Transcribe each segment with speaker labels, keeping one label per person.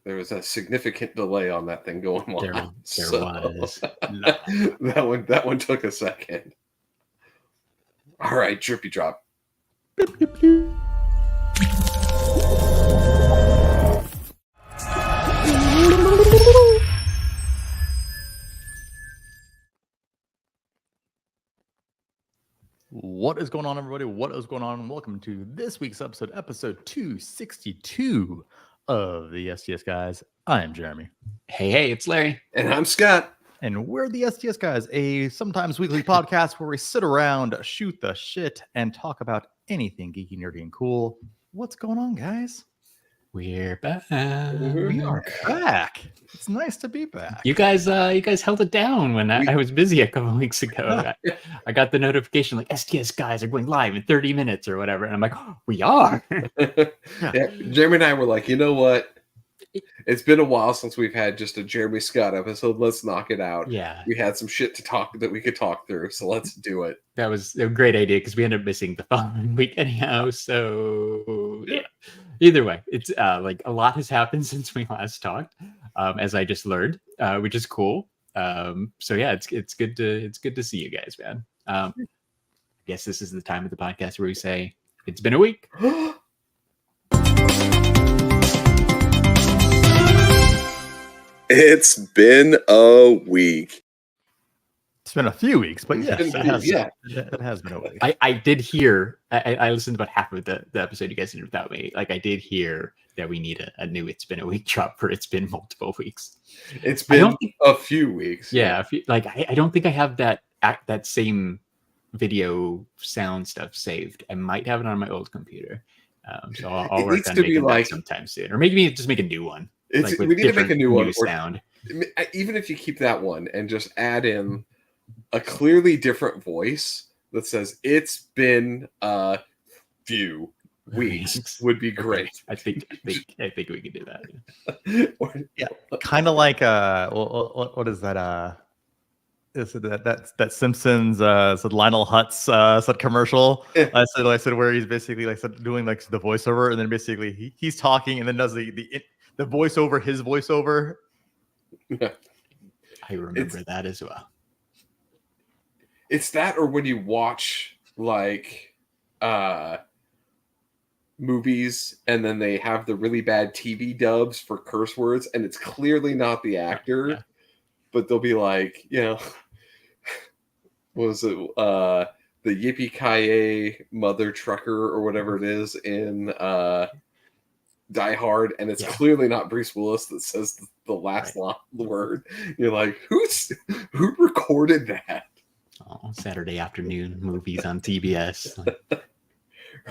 Speaker 1: there was a significant delay on that thing going on.
Speaker 2: There was.
Speaker 1: That one took a second. All right, drippy drop.
Speaker 3: What is going on, everybody? What is going on? Welcome to this week's episode 262 of the STS Guys. I am Jeremy.
Speaker 2: Hey, it's Larry.
Speaker 1: And I'm Scott.
Speaker 3: And we're the STS Guys, a sometimes weekly podcast where we sit around, shoot the shit, and talk about anything geeky, nerdy, and cool. What's going on, guys?
Speaker 2: We're back.
Speaker 3: We are back. It's nice to be back.
Speaker 2: You guys held it down when I was busy a couple of weeks ago. I got the notification like STS Guys are going live in 30 minutes or whatever. And I'm like, oh, we are.
Speaker 1: Yeah, Jeremy and I were like, you know what? It's been a while since we've had just a Jeremy Scott episode. Let's knock it out.
Speaker 2: Yeah.
Speaker 1: We had some shit to talk that we could talk through, so let's do it.
Speaker 2: That was a great idea because we ended up missing the following week anyhow. So yeah. Either way, it's like a lot has happened since we last talked, as I just learned, which is cool. So yeah, it's good to see you guys, man. I guess this is the time of the podcast where we say it's been a week.
Speaker 1: It's been a week.
Speaker 3: It's been a few weeks, but yes, it has been a week.
Speaker 2: I did hear, I listened to about half of the episode you guys did without me. Like I did hear that we need a new It's Been a Week drop for It's Been multiple weeks.
Speaker 1: It's been a few weeks.
Speaker 2: Yeah. I don't think I have that same video sound stuff saved. I might have it on my old computer. So I'll work on making that sometime soon. Or maybe just make a new one.
Speaker 1: We need to make a new one.
Speaker 2: Sound.
Speaker 1: Even if you keep that one and just add in a clearly different voice that says it's been a few weeks would be great.
Speaker 2: I think we could do that.
Speaker 3: Yeah, kind of like what is that? Is it that Simpsons said Lionel Hutz said commercial?
Speaker 1: Yeah.
Speaker 3: I said where he's basically doing like the voiceover, and then basically he's talking and then does the voiceover, his voiceover.
Speaker 2: I remember that as well.
Speaker 1: It's that, or when you watch like movies and then they have the really bad TV dubs for curse words, and it's clearly not the actor, but they'll be like, what was it? The Yippee-Ki-Yay mother trucker or whatever it is in Die Hard, and it's clearly not Bruce Willis that says the last word. You're like, who recorded that?
Speaker 2: Oh, Saturday afternoon movies on TBS.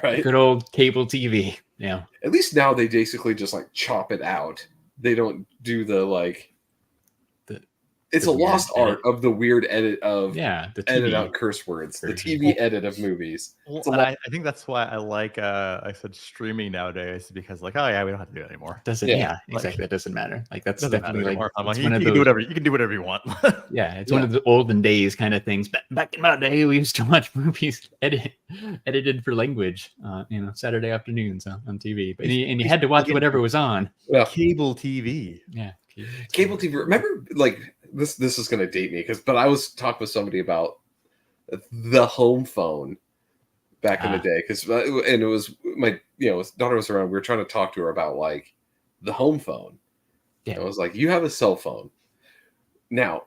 Speaker 1: Right.
Speaker 2: Good old cable TV. Yeah.
Speaker 1: At least now they basically just like chop it out. They don't do the like. It's a lost art of the weird edit of the edit out curse words. The TV edit of movies.
Speaker 3: I think that's why I like I said streaming nowadays, because like, oh yeah, we don't have to do it anymore.
Speaker 2: Exactly. That doesn't matter. Like that's definitely like
Speaker 3: you can do whatever you want.
Speaker 2: Yeah, it's one of the olden days kind of things. Back in my day, we used to watch movies edited for language. Saturday afternoons on TV. But you had to watch whatever was on.
Speaker 1: Well,
Speaker 3: cable TV.
Speaker 2: Yeah.
Speaker 1: Cable TV. Remember, like this is going to date me but I was talking with somebody about the home phone back in the day, and it was my daughter was around. We were trying to talk to her about like the home phone. Yeah, I was like, you have a cell phone now.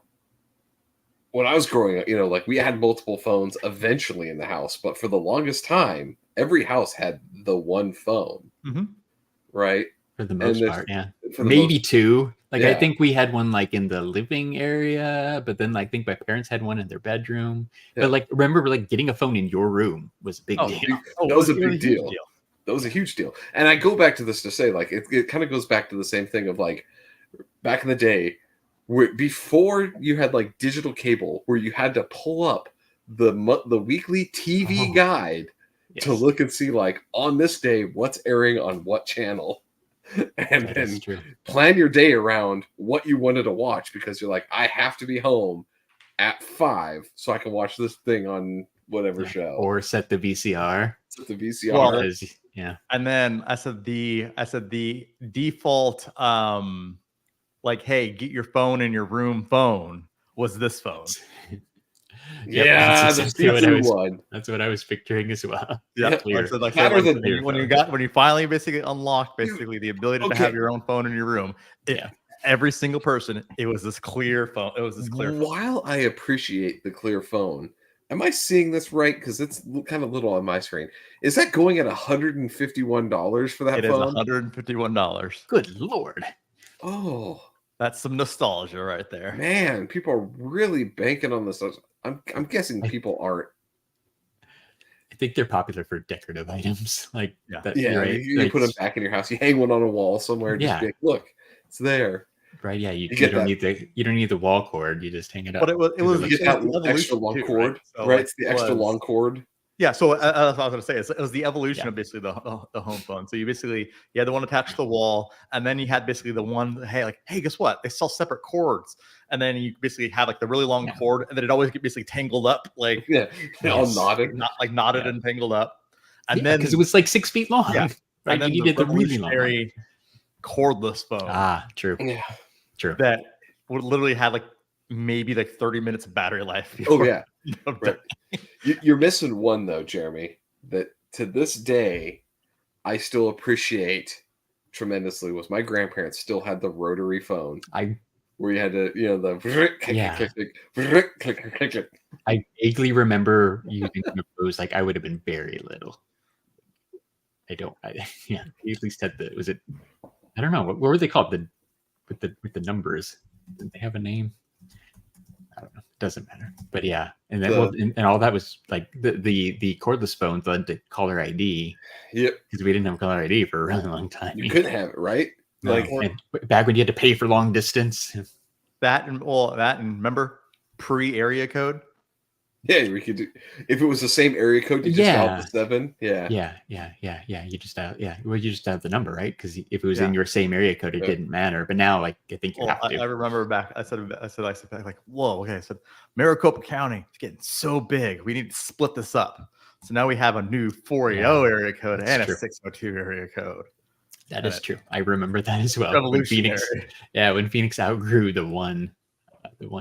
Speaker 1: When I was growing up, like we had multiple phones eventually in the house, but for the longest time, every house had the one phone, right?
Speaker 2: For the most part, yeah. Maybe two. Like I think we had one like in the living area, but then I think my parents had one in their bedroom. Yeah. But like remember, like getting a phone in your room was a big deal.
Speaker 1: That was a big deal. That was a huge deal. And I go back to this to say, like, it kind of goes back to the same thing of like back in the day, before you had like digital cable, where you had to pull up the weekly TV guide to look and see like on this day what's airing on what channel. And then plan your day around what you wanted to watch, because you're like, I have to be home at 5 so I can watch this thing on whatever show.
Speaker 2: Or set the VCR.
Speaker 1: Well,
Speaker 2: Yeah.
Speaker 3: And then I said the default like, hey, get your phone in your room phone was this phone.
Speaker 1: Yeah,
Speaker 2: that's
Speaker 1: the
Speaker 2: exactly
Speaker 1: one.
Speaker 2: That's what I was picturing as well.
Speaker 3: Yeah,
Speaker 2: Clear.
Speaker 3: when you finally basically unlock basically the ability to have your own phone in your room, every single person, it was this clear phone. It was this clear phone.
Speaker 1: While I appreciate the clear phone, am I seeing this right? Because it's kind of little on my screen. Is that going at $151 for that phone?
Speaker 3: It is $151.
Speaker 2: Good Lord.
Speaker 1: Oh,
Speaker 3: that's some nostalgia right there.
Speaker 1: Man, people are really banking on this. I'm guessing people aren't.
Speaker 2: I think they're popular for decorative items. Like that,
Speaker 1: right? You put them back in your house. You hang one on a wall somewhere. Just be like, look, it's there.
Speaker 2: Right? Yeah, you don't need the wall cord. You just hang it up.
Speaker 3: But it was
Speaker 1: you get that extra long cord, right? So right? It's the extra long cord.
Speaker 3: Yeah, so I was going to say it was the evolution of basically the home phone. So you had the one attached to the wall, and then you had basically the one. Hey, guess what? They sell separate cords, and then you basically had like the really long cord, and then it always get basically tangled up, like
Speaker 1: all knotted,
Speaker 3: knotted and tangled up. And then
Speaker 2: because it was like 6 feet long,
Speaker 3: right?
Speaker 2: And then you needed the really long
Speaker 3: cordless phone.
Speaker 2: Ah, true.
Speaker 1: Yeah,
Speaker 3: true. That would literally have like maybe like 30 minutes of battery life.
Speaker 1: Right. You're missing one though, Jeremy, that to this day I still appreciate tremendously was my grandparents still had the rotary phone. Where you had to,
Speaker 2: I vaguely remember using those. Like I would have been very little. He at least had I don't know, what were they called? With the numbers. Did they have a name? I don't know. Doesn't matter. But yeah, and then and all that was like the cordless phones led to caller ID.
Speaker 1: Yep.
Speaker 2: Because we didn't have caller ID for a really long time.
Speaker 1: You couldn't have it, right?
Speaker 2: No. And back when you had to pay for long distance.
Speaker 3: That and remember pre-area code.
Speaker 1: Yeah, we could do if it was the same area code. You just dial the 7. Yeah.
Speaker 2: You just have the number, right? Because if it was in your same area code, it didn't matter. But now, like, I think you have to.
Speaker 3: I remember back. I said back like, whoa, okay. I said Maricopa County is getting so big. We need to split this up. So now we have a new 480 area code and a 602 area code.
Speaker 2: That is true. I remember that as well. When Phoenix outgrew the one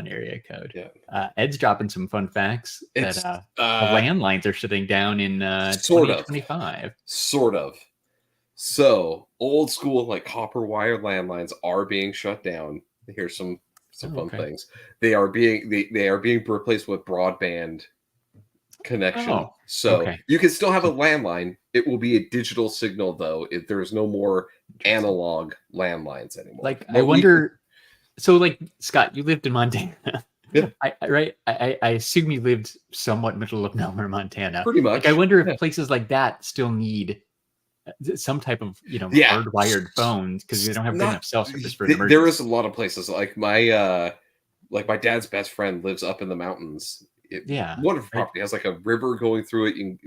Speaker 2: area code. Yeah. Ed's dropping some fun facts that the landlines are shutting down in 2025.
Speaker 1: Sort of. So old school like copper wire landlines are being shut down. Here's some fun things. They are being replaced with broadband connection. You can still have a landline. It will be a digital signal though. If there is no more analog landlines anymore.
Speaker 2: Like I wonder. So, like, Scott, you lived in Montana.
Speaker 1: Yeah.
Speaker 2: I assume you lived somewhat middle of nowhere, Montana.
Speaker 1: Pretty much.
Speaker 2: Like, I wonder if places like that still need some type of, hardwired phones because they don't have good enough cell service for an emergency.
Speaker 1: There is a lot of places. Like my dad's best friend lives up in the mountains. Wonderful property. It has like a river going through it.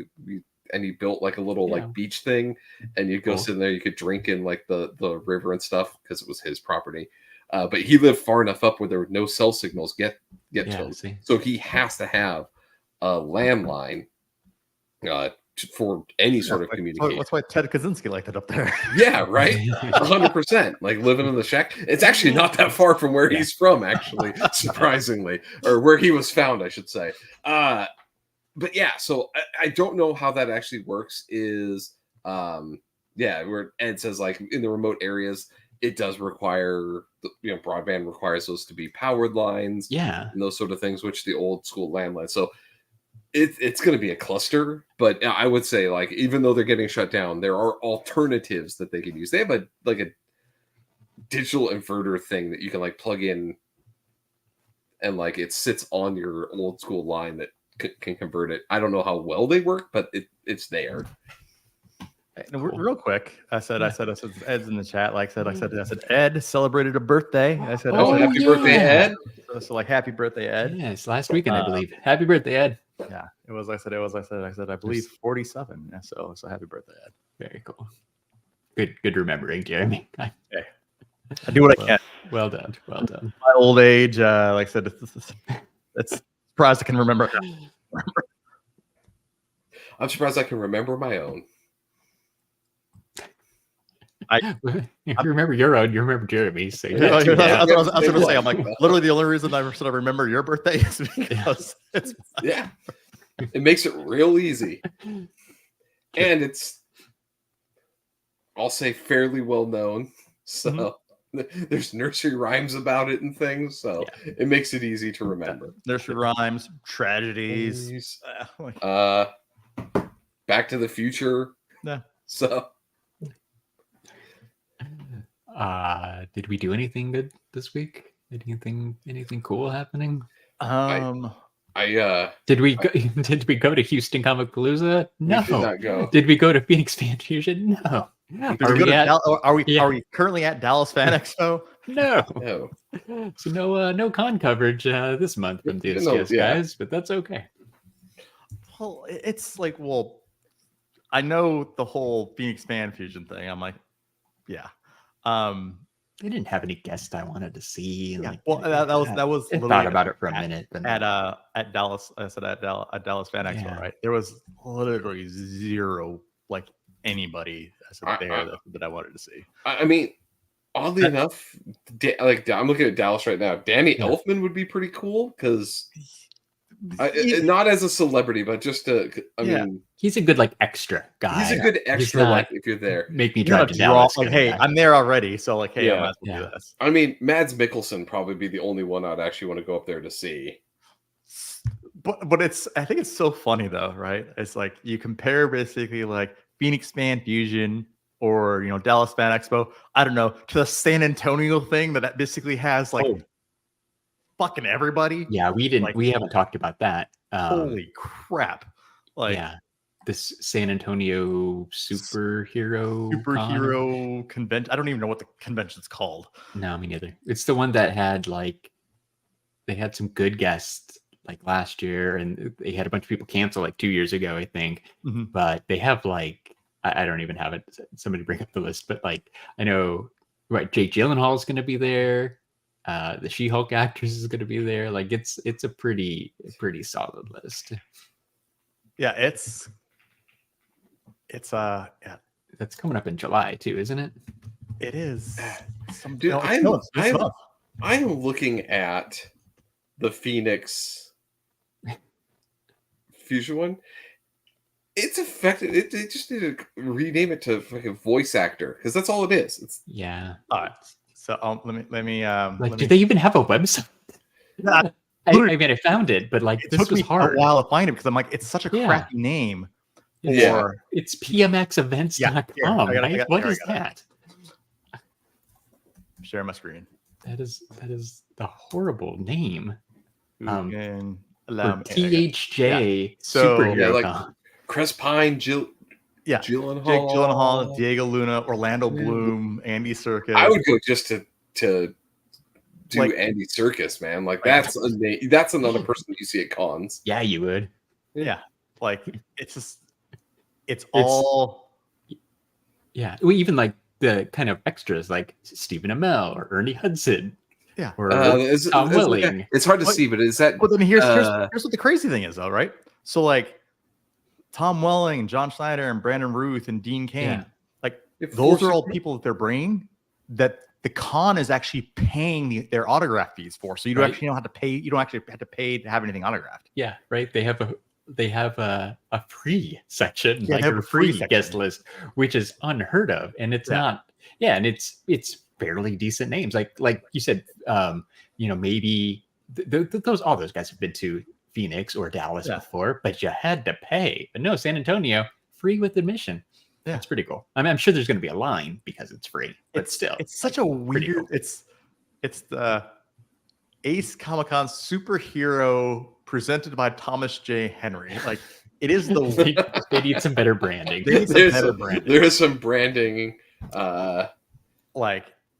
Speaker 1: And he built like a little like beach thing. And you go sit in there. You could drink in like the river and stuff because it was his property. But he lived far enough up where there were no cell signals get to him. So he has to have a landline for any sort of communication.
Speaker 3: That's why Ted Kaczynski liked it up there.
Speaker 1: Yeah, right. 100%. Like living in the shack. It's actually not that far from where he's from, actually, surprisingly, or where he was found, I should say. But yeah, so I don't know how that actually works. Is where Ed says like in the remote areas. It does require, broadband requires those to be powered lines, and those sort of things, which the old school landline. So it's going to be a cluster, but I would say like even though they're getting shut down, there are alternatives that they can use. They have a digital inverter thing that you can like plug in, and like it sits on your old school line that can convert it. I don't know how well they work, but it's there.
Speaker 3: Real quick, I said, Ed's in the chat. I said, Ed celebrated a birthday. I said,
Speaker 1: happy birthday, Ed.
Speaker 3: So like, happy birthday, Ed.
Speaker 2: Yes, last weekend, I believe. Happy birthday, Ed.
Speaker 3: Yeah, it was. I said, I believe 47. Yeah, so happy birthday, Ed.
Speaker 2: Very cool. Good remembering, Jeremy.
Speaker 3: I do what I can.
Speaker 2: Well done.
Speaker 3: My old age, like I said, it's surprised I can remember.
Speaker 1: I'm surprised I can remember my own.
Speaker 2: You remember your own. You remember Jeremy's. So
Speaker 3: That's
Speaker 2: yeah,
Speaker 3: what I was going to say. I'm like, literally, the only reason I sort of remember your birthday is because it's
Speaker 1: Yeah, it makes it real easy, and it's, I'll say, fairly well known. So there's nursery rhymes about it and things, so it makes it easy to remember.
Speaker 3: Nursery rhymes, tragedies,
Speaker 1: Back to the Future.
Speaker 3: Yeah.
Speaker 1: So,
Speaker 2: did we do anything good this week? Anything cool happening? Did we go to Houston Comic Palooza? No.
Speaker 1: We did not go.
Speaker 2: Did we go to Phoenix Fan Fusion? No.
Speaker 3: Are we currently at Dallas Fan Expo?
Speaker 2: No. So no con coverage this month from the STS Guys, but that's okay.
Speaker 3: Well, it's like, I know the whole Phoenix Fan Fusion thing. I'm like, yeah.
Speaker 2: They didn't have any guests I wanted to see.
Speaker 3: Yeah. That was.
Speaker 2: I thought about it for a minute. But
Speaker 3: at Dallas, I said at Dallas Fan Expo, right? There was literally zero anybody that I wanted to see.
Speaker 1: I mean, oddly enough, I'm looking at Dallas right now. Danny Elfman would be pretty cool because not as a celebrity, but just I mean,
Speaker 2: he's a good extra guy.
Speaker 1: He's a good extra. If you're there,
Speaker 2: make me drive to Dallas.
Speaker 3: Hey, I'm there already, so hey, I might as well do this.
Speaker 1: I mean, Mads Mikkelsen probably be the only one I'd actually want to go up there to see.
Speaker 3: But I think it's so funny though, right? It's like you compare basically Phoenix Fan Fusion or Dallas Fan Expo, I don't know, to the San Antonio thing that basically has fucking everybody.
Speaker 2: Yeah, we haven't talked about that.
Speaker 3: Holy crap.
Speaker 2: This San Antonio superhero
Speaker 3: convention. I don't even know what the convention's called.
Speaker 2: No, me neither. It's the one that had they had some good guests last year, and they had a bunch of people cancel 2 years ago, I think.
Speaker 3: Mm-hmm.
Speaker 2: But they have I don't even have it. Somebody bring up the list, but I know Jake Gyllenhaal is going to be there. The She-Hulk actress is going to be there. It's a pretty solid list.
Speaker 3: Yeah, it's
Speaker 2: that's coming up in July too, isn't it?
Speaker 3: It is.
Speaker 1: Dude, I'm looking at the Phoenix Fusion one. It's effective. They just need to rename it to voice actor because that's all it is.
Speaker 3: All right. So let me.
Speaker 2: Do they even have a website? I mean, I found it, but this was hard.
Speaker 3: A while to find it because I'm it's such a crappy name.
Speaker 2: It's pmxevents.com. What is that?
Speaker 3: Share my screen.
Speaker 2: That is the horrible name.
Speaker 3: THJ
Speaker 2: superhero.
Speaker 1: Chris Pine, Gyllenhaal.
Speaker 3: Jake Gyllenhaal, Diego Luna, Orlando Bloom, Andy Serkis.
Speaker 1: I would go just to do Andy Serkis, man. That's another person you see at cons.
Speaker 2: Yeah, you would.
Speaker 3: Yeah, it's all.
Speaker 2: Yeah, even the kind of extras like Stephen Amell or Ernie Hudson.
Speaker 3: Yeah,
Speaker 2: or Tom Welling.
Speaker 1: It's hard to see, but is that?
Speaker 3: Well, then here's what the crazy thing is, though, right? So Tom Welling, John Schneider, and Brandon Ruth and Dean Cain, those are all people that they're bringing that the con is actually paying their autograph fees for. So you don't actually have to pay. You don't actually have to pay to have anything autographed.
Speaker 2: Yeah, right. They have a free section,
Speaker 3: they have
Speaker 2: a free guest list, which is unheard of, and it's not. Yeah, and it's fairly decent names, like you said. Maybe all those guys have been to Phoenix or Dallas before, but you had to pay. But no, San Antonio, free with admission. Yeah, it's pretty cool. I mean, I'm sure there's going to be a line because it's free, but
Speaker 3: it's such a weird. Cool. It's the Ace Comic-Con superhero presented by Thomas J. Henry. It is
Speaker 2: they need some better branding.
Speaker 1: There is some branding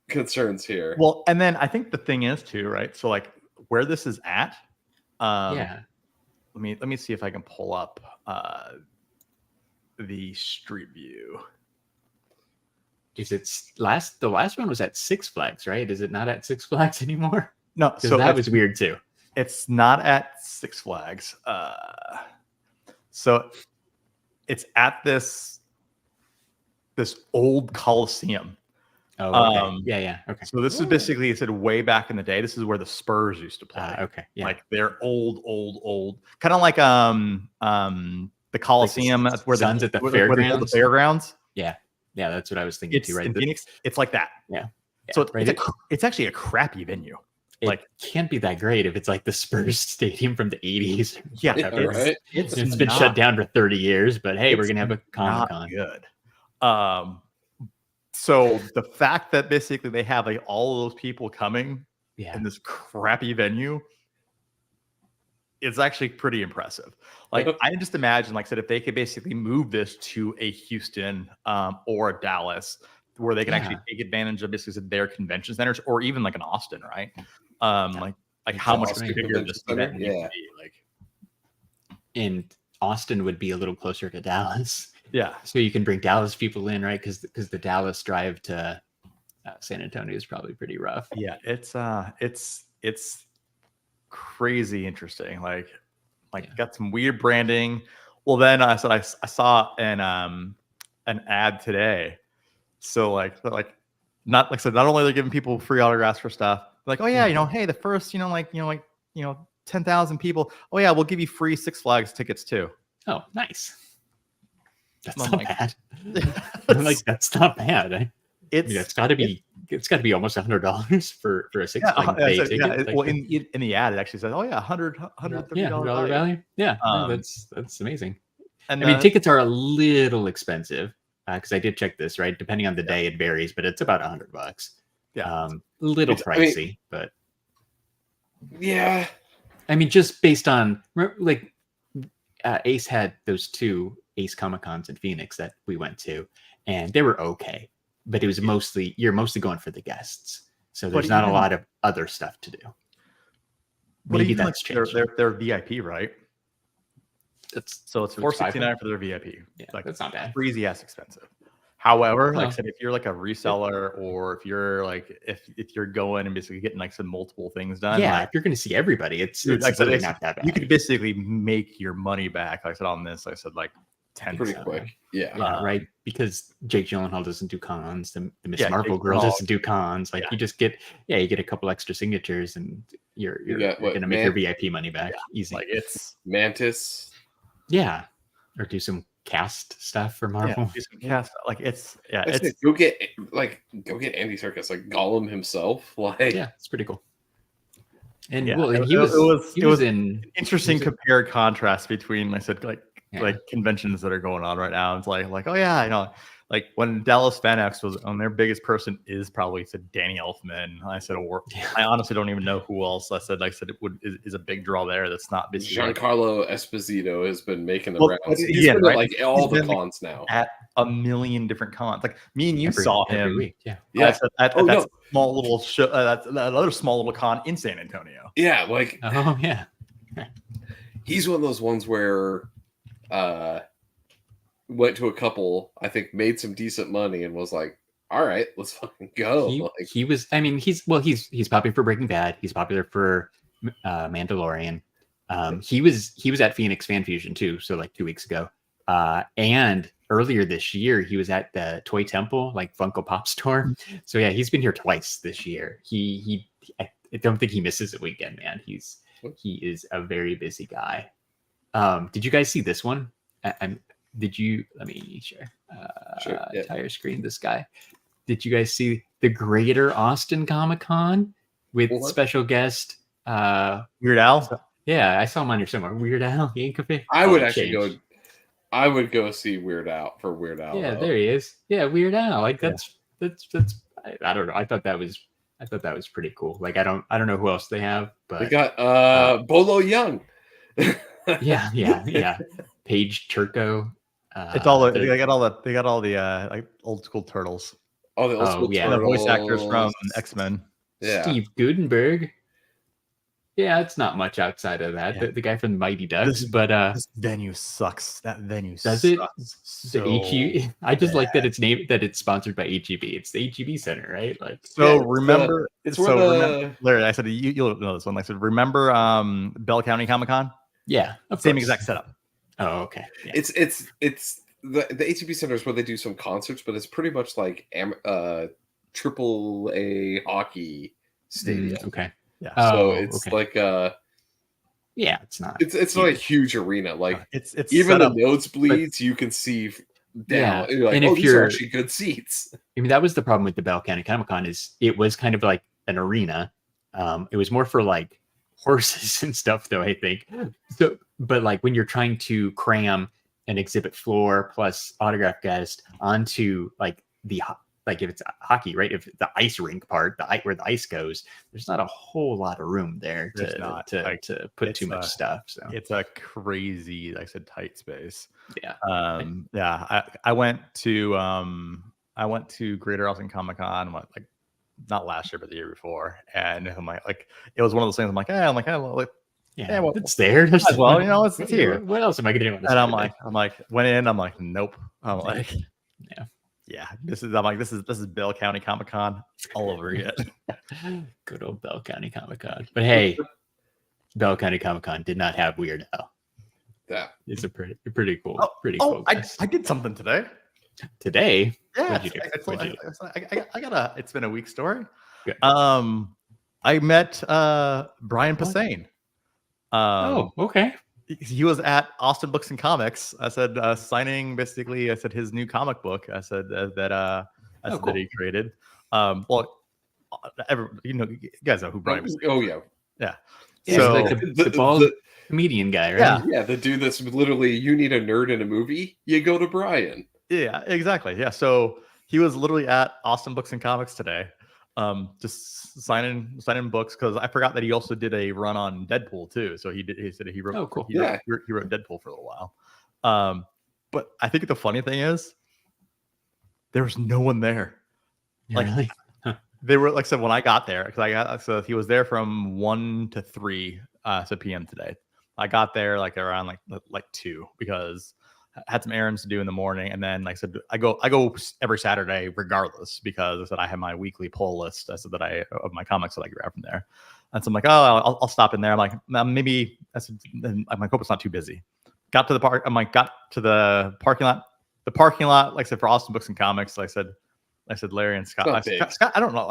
Speaker 1: concerns here.
Speaker 3: Well, and then I think the thing is too, right? So where this is at. Let me see if I can pull up the street view.
Speaker 2: Is it the last one was at Six Flags, right? Is it not at Six Flags anymore?
Speaker 3: No,
Speaker 2: so that was weird too.
Speaker 3: It's not at Six Flags. So it's at this this old Coliseum.
Speaker 2: Oh, okay. Yeah. Okay.
Speaker 3: So this is basically, it said way back in the day. This is where the Spurs used to play.
Speaker 2: Okay. Yeah.
Speaker 3: Like they're old, kind of like the Coliseum.
Speaker 2: Like
Speaker 3: That's where
Speaker 2: Suns at the
Speaker 3: where they build the fairgrounds.
Speaker 2: Yeah, that's what I was thinking
Speaker 3: It's
Speaker 2: too. Right.
Speaker 3: in Phoenix. It's like that.
Speaker 2: Yeah.
Speaker 3: So
Speaker 2: right.
Speaker 3: it's actually a crappy venue.
Speaker 2: It can't be that great if it's like the Spurs stadium from the 80s.
Speaker 3: Yeah,
Speaker 1: right.
Speaker 3: It's
Speaker 2: been shut down for 30 years, but hey, we're gonna have a
Speaker 3: not
Speaker 2: Comic-Con.
Speaker 3: good. So the fact that basically they have like all of those people coming in this crappy venue, it's actually pretty impressive. Like I just imagine, like I said, if they could basically move this to a Houston or a Dallas, where they can actually take advantage of basically their convention centers, or even like an Austin, right? Like how much bigger this event needs to be. Like,
Speaker 2: and Austin would be a little closer to Dallas.
Speaker 3: Yeah,
Speaker 2: so you can bring Dallas people in, right? Because the Dallas drive to San Antonio is probably pretty rough.
Speaker 3: Yeah, it's crazy interesting. Like got some weird branding. Well, then I saw an ad today. So like not like I said, not only are they giving people free autographs for stuff, like, oh yeah, hey, the first 10,000 people, oh yeah, we'll give you free Six Flags tickets too.
Speaker 2: Oh, nice. That's not bad. Like that's not bad. It's got to be almost $100 for a Six Flags day ticket.
Speaker 3: Yeah. Well, in the ad, it actually says, oh yeah, $130
Speaker 2: value. Yeah, that's amazing.
Speaker 3: And
Speaker 2: I mean, tickets are a little expensive because I did check this, right? Depending on the day, it varies, but it's about $100.
Speaker 3: Yeah,
Speaker 2: little pricey, but
Speaker 1: yeah.
Speaker 2: I mean, just based on like Ace had those 2 Ace Comic-Cons in Phoenix that we went to, and they were okay, but it was you're mostly going for the guests, so there's not a lot of other stuff to do. Maybe that's changed.
Speaker 3: They're VIP, right? So it's $469 for their VIP.
Speaker 2: Yeah, like that's not bad.
Speaker 3: Crazy ass expensive. However, like I said, if you're like a reseller, or if you're like if you're going and basically getting like some multiple things done,
Speaker 2: if you're going to see everybody, it's really not that bad.
Speaker 3: You could basically make your money back. Like I said on this, I said like 10
Speaker 1: pretty quick. Yeah,
Speaker 2: right. Because Jake Gyllenhaal doesn't do cons. The Miss Marvel girl doesn't do cons. Like you just get you get a couple extra signatures, and you're going to make your VIP money back easy.
Speaker 3: Like it's
Speaker 1: Mantis.
Speaker 2: Yeah, or do some cast stuff for Marvel.
Speaker 3: Do some cast. Like it's
Speaker 1: go get Andy Serkis, like Gollum himself. Like
Speaker 2: it's pretty cool. And
Speaker 3: it was an interesting compared contrast between, I said, like conventions that are going on right now. It's like oh yeah, like when Dallas Fan X was on, their biggest person is probably Danny Elfman. I said, I honestly don't even know who else. I said is a big draw there. That's not busy.
Speaker 1: Giancarlo Esposito has been making the rounds. He's been at like all the cons now.
Speaker 3: At a million different cons. Like me and you saw him
Speaker 2: every week.
Speaker 3: At that small little show, that other small little con in San Antonio.
Speaker 1: Yeah, like
Speaker 3: he's
Speaker 1: one of those ones where went to a couple, I think made some decent money and was like, all right, let's fucking go.
Speaker 2: He's popular for Breaking Bad. He's popular for Mandalorian. He was at Phoenix Fan Fusion too. So like 2 weeks ago. And earlier this year, he was at the Toy Temple, like Funko Pop store. So yeah, he's been here twice this year. I don't think he misses a weekend, man. He is a very busy guy. Did you guys see this one? Did you? Let me share. Entire screen. This guy. Did you guys see the Greater Austin Comic Con with special guest
Speaker 3: Weird Al?
Speaker 2: Yeah, I saw him on here somewhere. Weird Al, Yankovic.
Speaker 1: I would actually go. I would go see Weird Al for Weird Al.
Speaker 2: Yeah, there he is. Yeah, Weird Al. Like that's. I don't know. I thought that was pretty cool. Like I don't know who else they have, but
Speaker 1: they got Bolo Young.
Speaker 2: yeah. Paige Turco.
Speaker 3: It's all they got all the like old school turtles.
Speaker 1: Oh, the old school turtles.
Speaker 3: The voice actors from X-Men.
Speaker 1: Yeah.
Speaker 2: Steve Gutenberg. Yeah, it's not much outside of that.
Speaker 3: Yeah.
Speaker 2: The guy from the Mighty Ducks, but
Speaker 3: this venue sucks. That venue
Speaker 2: does
Speaker 3: sucks.
Speaker 2: it?
Speaker 3: So
Speaker 2: the HEB. I just like that it's sponsored by HEB. It's the HEB Center, right? Like
Speaker 3: remember,
Speaker 1: remember,
Speaker 3: Larry. I said you'll know this one. I said remember Bell County Comic Con?
Speaker 2: Yeah,
Speaker 3: same exact setup.
Speaker 2: Oh, okay. Yeah.
Speaker 1: It's the ATP Center is where they do some concerts, but it's pretty much like triple A hockey stadium.
Speaker 2: Okay.
Speaker 3: Yeah.
Speaker 1: So it's like
Speaker 2: yeah, it's not.
Speaker 1: It's not a huge arena. Like
Speaker 3: it's
Speaker 1: even the
Speaker 3: up,
Speaker 1: nosebleeds, you can see down.
Speaker 2: Yeah.
Speaker 1: You're like,
Speaker 2: And
Speaker 1: oh,
Speaker 2: if
Speaker 1: these are
Speaker 2: you're-
Speaker 1: actually good seats.
Speaker 2: I mean, that was the problem with the Bell County Comic-Con is it was kind of like an arena. It was more for like horses and stuff, though, I think. So, but like when you're trying to cram an exhibit floor plus autograph guest onto like like if it's hockey, right? If the ice rink part, where the ice goes, there's not a whole lot of room there to put too much stuff. So
Speaker 3: it's a crazy, like I said, tight space.
Speaker 2: Yeah.
Speaker 3: I went to Greater Austin Comic Con like not last year but the year before, and I'm like it was one of those things. I'm like,
Speaker 2: yeah,
Speaker 3: well,
Speaker 2: it's there.
Speaker 3: As well, you know, it's here.
Speaker 2: What else am I gonna do?
Speaker 3: And I'm like, went in. I'm like, nope. I'm like, yeah. This is Bell County Comic Con all over again.
Speaker 2: Good old Bell County Comic Con. But hey, Bell County Comic Con did not have Weird Al.
Speaker 1: Yeah,
Speaker 2: it's a pretty cool.
Speaker 3: I did something today.
Speaker 2: Today?
Speaker 3: Yeah,
Speaker 2: What'd you do?
Speaker 3: I got it's been a week story.
Speaker 2: Good.
Speaker 3: I met Brian Posehn.
Speaker 2: Okay.
Speaker 3: He was at Austin Books and Comics. I said signing basically. I said his new comic book. I said that he created. You guys know who Brian was.
Speaker 1: Oh yeah.
Speaker 3: Yeah.
Speaker 2: So like the bald comedian guy, right?
Speaker 1: Yeah, the dude that's literally you need a nerd in a movie, you go to Brian.
Speaker 3: Yeah, exactly. Yeah. So he was literally at Austin Books and Comics today. Just signing books because I forgot that he also did a run on Deadpool too. So he said he wrote.
Speaker 2: Oh, cool.
Speaker 3: He wrote Deadpool for a little while. But I think the funny thing is there was no one there.
Speaker 2: Really?
Speaker 3: They were like I said when I got there because he was there from 1 to 3 p.m. today. I got there like around like 2 because I had some errands to do in the morning, and then like I said, I go every Saturday regardless because I said I have my weekly pull list. I said that of my comics that I grab from there, and so I'm like, oh, I'll stop in there. I'm like, maybe I said, I'm like, hope it's not too busy. Got to the park. I'm like, got to the parking lot. The parking lot, like I said, for Austin Books and Comics. I said, Larry and Scott. Scott, I don't know.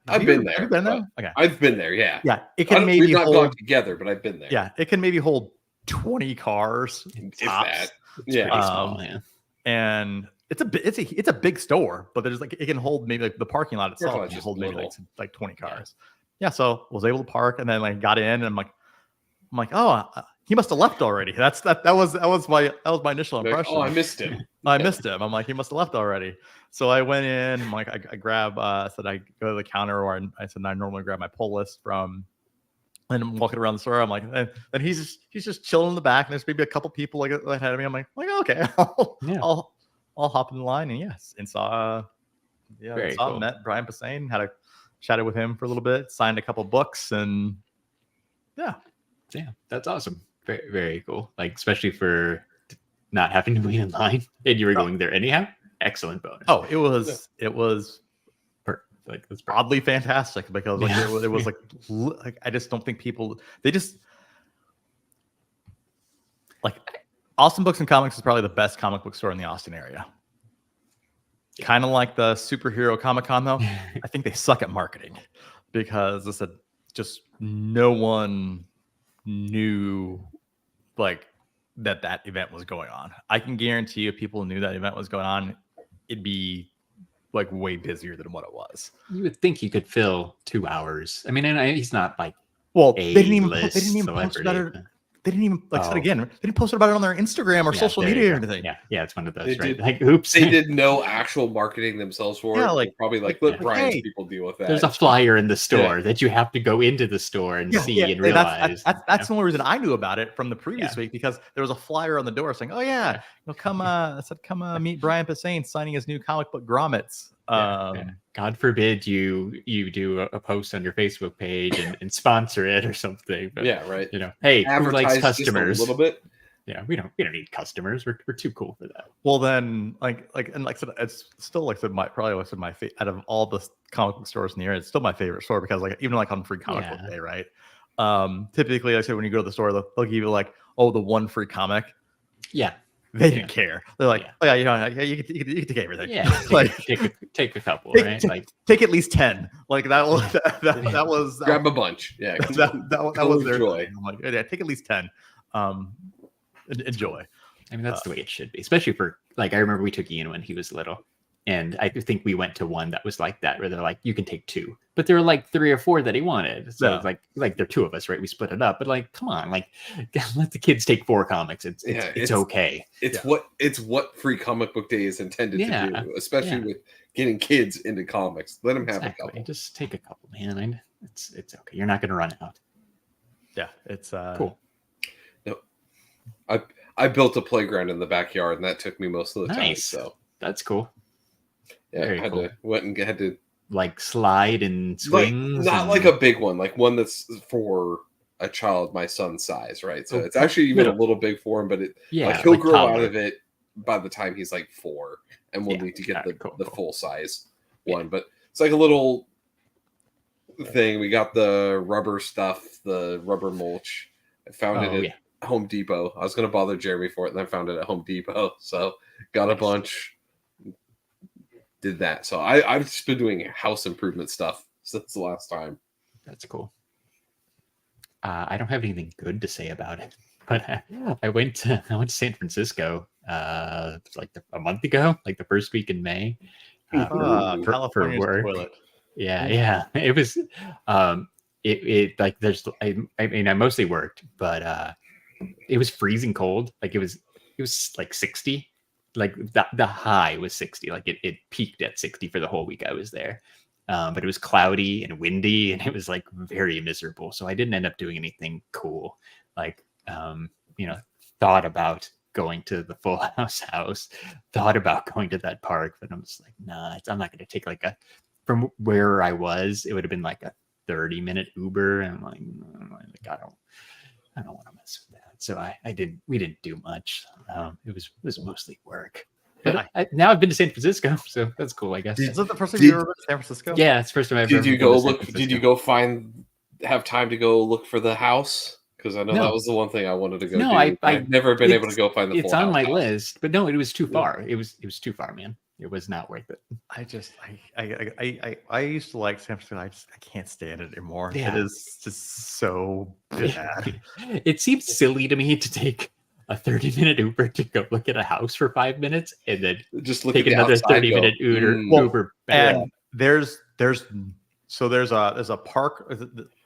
Speaker 1: I've been there.
Speaker 3: Have you been there? Okay,
Speaker 1: I've been there. Yeah.
Speaker 3: Yeah, it can maybe
Speaker 1: we've not
Speaker 3: hold
Speaker 1: gone together, but I've been there.
Speaker 3: Yeah, it can maybe hold 20 cars. Tops.
Speaker 2: Small,
Speaker 3: and it's a big store, but there's like it can hold maybe like the parking lot itself can hold maybe like 20 cars. Yeah, so was able to park and then like got in and I'm like, oh, he must have left already. That was my initial impression.
Speaker 1: Like, oh, I missed him.
Speaker 3: I missed him. I'm like, he must have left already. So I went in. I'm like, I grab. I said I go to the counter, or I said I normally grab my pull list from. And I'm walking around the store. I'm like, and he's just chilling in the back. And there's maybe a couple people like ahead of me. I'm like, okay, I'll hop in the line. And yes, and met Brian Posehn. Had a chatted with him for a little bit. Signed a couple books, and yeah,
Speaker 2: that's awesome. Very, very cool. Like especially for not having to wait in line, and you were going there anyhow. Excellent bonus.
Speaker 3: Oh, it was. Like it's oddly fantastic because like it was like I just don't think people they just like Austin Books and Comics is probably the best comic book store in the Austin area. Kind of like the superhero Comic-Con though. I think they suck at marketing because I said just no one knew like that event was going on. I can guarantee you if people knew that event was going on, it'd be like way busier than what it was.
Speaker 2: You would think you could fill 2 hours. I mean, and he's not like
Speaker 3: they didn't even post about it. They didn't even said again. They didn't post about it on their Instagram or social media or anything.
Speaker 2: Yeah, it's one of those. Right? Like, oops.
Speaker 1: They did no actual marketing themselves for it.
Speaker 3: Like
Speaker 1: probably let Brian's people deal with that.
Speaker 2: There's a flyer in the store that you have to go into the store and see and realize.
Speaker 3: That's the only reason I knew about it from the previous week because there was a flyer on the door saying, "Oh yeah, come meet Brian Posehn signing his new comic book grommets."
Speaker 2: God forbid you do a post on your Facebook page and sponsor it or something. But,
Speaker 1: right.
Speaker 2: Hey, who likes customers?
Speaker 1: A little bit.
Speaker 2: Yeah, we don't need customers. We're too cool for that.
Speaker 3: Well, then like I said, it's still my out of all the comic book stores in the area, it's still my favorite store because like even like on Free Comic Book Day, right? Typically, like I said, when you go to the store, they'll give you like the one free comic.
Speaker 2: Yeah.
Speaker 3: They didn't care. They're like,
Speaker 2: Yeah.
Speaker 3: oh yeah, you know, you can take everything.
Speaker 2: Yeah,
Speaker 3: like
Speaker 2: take a couple,
Speaker 3: take,
Speaker 2: right?
Speaker 3: take,
Speaker 2: Like
Speaker 3: take at least 10. Like that was that was
Speaker 1: Grab a bunch. Yeah.
Speaker 3: that
Speaker 1: Go
Speaker 3: was their
Speaker 1: enjoy.
Speaker 3: thing. I'm like, yeah, take at least 10. Enjoy.
Speaker 2: I mean, that's the way it should be, especially for like I remember we took Ian when he was little, and I think we went to one that was like that, where they're like, you can take 2, but there were like 3 or 4 that he wanted. So it's like there are 2 of us, right? We split it up, but like, come on, like let the kids take 4 comics. It's okay.
Speaker 1: It's what Free Comic Book Day is intended to do, especially with getting kids into comics. Let them have a couple.
Speaker 2: Just take a couple, man. It's okay. You're not going to run out.
Speaker 3: Yeah, it's
Speaker 2: cool.
Speaker 1: No, I built a playground in the backyard, and that took me most of the time. So
Speaker 2: that's cool.
Speaker 1: Yeah, I had to
Speaker 2: like slide and swing.
Speaker 1: Like a big one, like one that's for a child my son's size, right? So it's actually even a little big for him, but he'll grow out of it by the time he's like 4, and we'll need to get the full size one. But it's like a little thing. We got the rubber stuff, the rubber mulch. I found it at Home Depot. I was going to bother Jeremy for it, and I found it at Home Depot. So got a bunch. Did that. So I've just been doing house improvement stuff since the last time.
Speaker 2: That's cool. I don't have anything good to say about it, but I went to San Francisco like a month ago, like the first week in May.
Speaker 3: California's
Speaker 2: for work.
Speaker 3: Toilet.
Speaker 2: Yeah. It was it like there's I mean I mostly worked, but it was freezing cold. Like it was like 60. Like the high was 60. Like it peaked at 60 for the whole week I was there. But it was cloudy and windy, and it was like very miserable. So I didn't end up doing anything cool. Like thought about going to the Full House house, thought about going to that park, but I'm just like, nah, I'm not going to take like from where I was, it would have been like a 30-minute Uber, and I'm like I don't want to mess with that. So we didn't do much. It was mostly work. But now I've been to San Francisco, so that's cool, I guess.
Speaker 3: Is that the first time you ever been to San Francisco?
Speaker 2: Yeah, it's the first time I've ever
Speaker 1: been to San Francisco. Did you go have time to go look for the house? Because I know that was the one thing I wanted to go do. I've never been able to go find the Full House.
Speaker 2: It's on my list, but no, it was too far. It was too far, man. It was not worth it.
Speaker 3: I used to like San Francisco. I can't stand it anymore. Yeah. It is just so bad.
Speaker 2: It seems silly to me to take a 30-minute Uber to go look at a house for 5 minutes and then
Speaker 1: just look
Speaker 2: take
Speaker 1: at
Speaker 2: another 30-minute Uber back.
Speaker 3: And there's a park.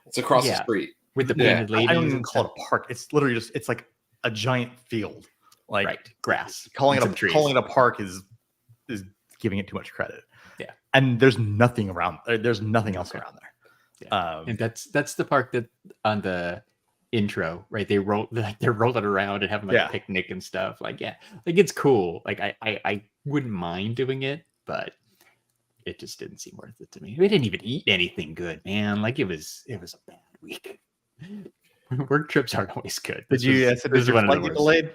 Speaker 1: It's across the street
Speaker 2: with the painted ladies.
Speaker 3: I don't even call it a park. It's literally it's like a giant field, like
Speaker 2: grass.
Speaker 3: Calling it a park is giving it too much credit.
Speaker 2: Yeah,
Speaker 3: and there's nothing around. There's nothing else around there.
Speaker 2: Yeah. And that's the park that on the intro, right? They're rolling around and having like a picnic and stuff. Like it's cool. Like I wouldn't mind doing it, but it just didn't seem worth it to me. We didn't even eat anything good, man. Like it was a bad week. Work trips aren't always good.
Speaker 3: Did your flight get delayed?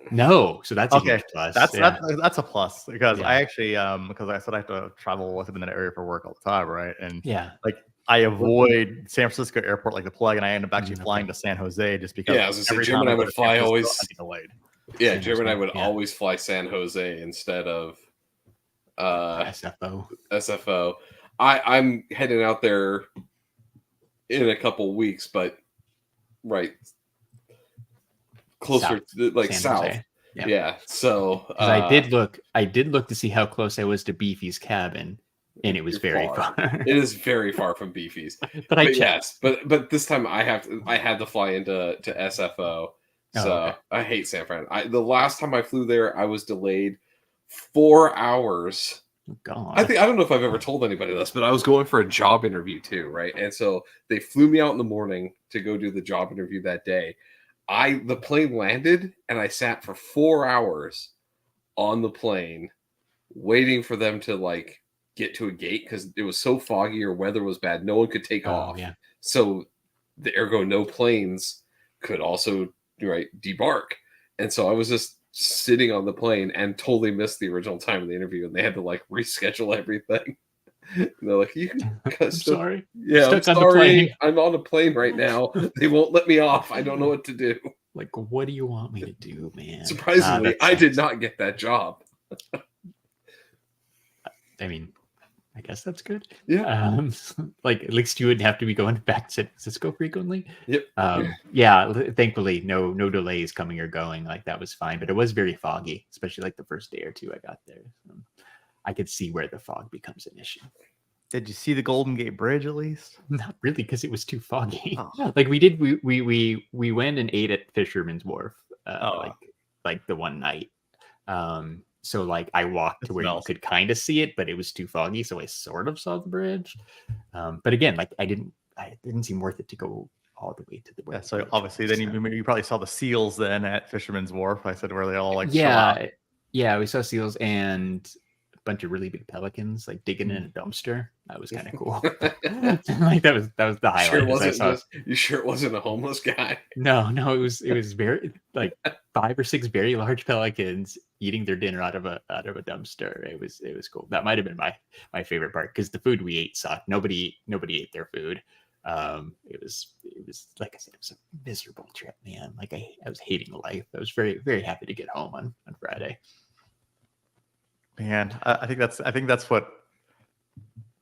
Speaker 2: No, so that's
Speaker 3: okay.
Speaker 2: A huge plus.
Speaker 3: That's a plus because I actually because I said I have to travel within that area for work all the time, right? And like I avoid San Francisco airport like the plague, and I end up actually flying to San Jose just because.
Speaker 1: Yeah, I was gonna say Jim and I would fly always
Speaker 3: delayed.
Speaker 1: Yeah, Jim and I would always fly San Jose instead of SFO. I'm heading out there in a couple weeks, but closer to like south. Yeah. So
Speaker 2: I did look to see how close I was to Beefy's cabin, and it was very far.
Speaker 1: It is very far from Beefy's. but this time I had to fly into SFO. So I hate San Fran. The last time I flew there, I was delayed 4 hours.
Speaker 2: Oh, God.
Speaker 1: I don't know if I've ever told anybody this, but I was going for a job interview too, right? And so they flew me out in the morning to go do the job interview that day. The plane landed and I sat for 4 hours on the plane waiting for them to get to a gate because it was so foggy or weather was bad. No one could take off.
Speaker 2: Yeah.
Speaker 1: So ergo no planes could also debark. And so I was just sitting on the plane and totally missed the original time of the interview, and they had to reschedule everything. And they're like,
Speaker 2: I'm sorry.
Speaker 1: Yeah, I'm sorry. I'm on a plane right now. They won't let me off. I don't know what to do.
Speaker 2: Like, what do you want me to do, man?
Speaker 1: Surprisingly, I did not get that job.
Speaker 2: I mean, I guess that's good.
Speaker 1: Yeah.
Speaker 2: Like at least you wouldn't have to be going back to San Francisco frequently.
Speaker 1: Yep.
Speaker 2: Yeah, thankfully no delays coming or going. Like that was fine, but it was very foggy, especially like the first day or two I got there. I could see where the fog becomes an issue.
Speaker 3: Did you see the Golden Gate Bridge at least?
Speaker 2: Not really, because it was too foggy.
Speaker 3: Oh.
Speaker 2: Like we went and ate at Fisherman's Wharf, like the one night. So like I walked to where you could kind of see it, but it was too foggy, so I sort of saw the bridge. But again, like it didn't seem worth it to go all the way to the bridge.
Speaker 3: Yeah, so obviously then you probably saw the seals then at Fisherman's Wharf. I said where they all like
Speaker 2: yeah, we saw seals and a bunch of really big pelicans like digging in a dumpster. That was kind of cool. Like that was the highlight.
Speaker 1: You sure it wasn't a homeless guy?
Speaker 2: No, it was very like 5 or 6 very large pelicans eating their dinner out of a dumpster. It was cool. That might have been my favorite part because the food we ate sucked. Nobody ate their food. It was like I said, it was a miserable trip, man. Like I was hating life. I was very, very happy to get home on Friday.
Speaker 3: Man, I think that's what,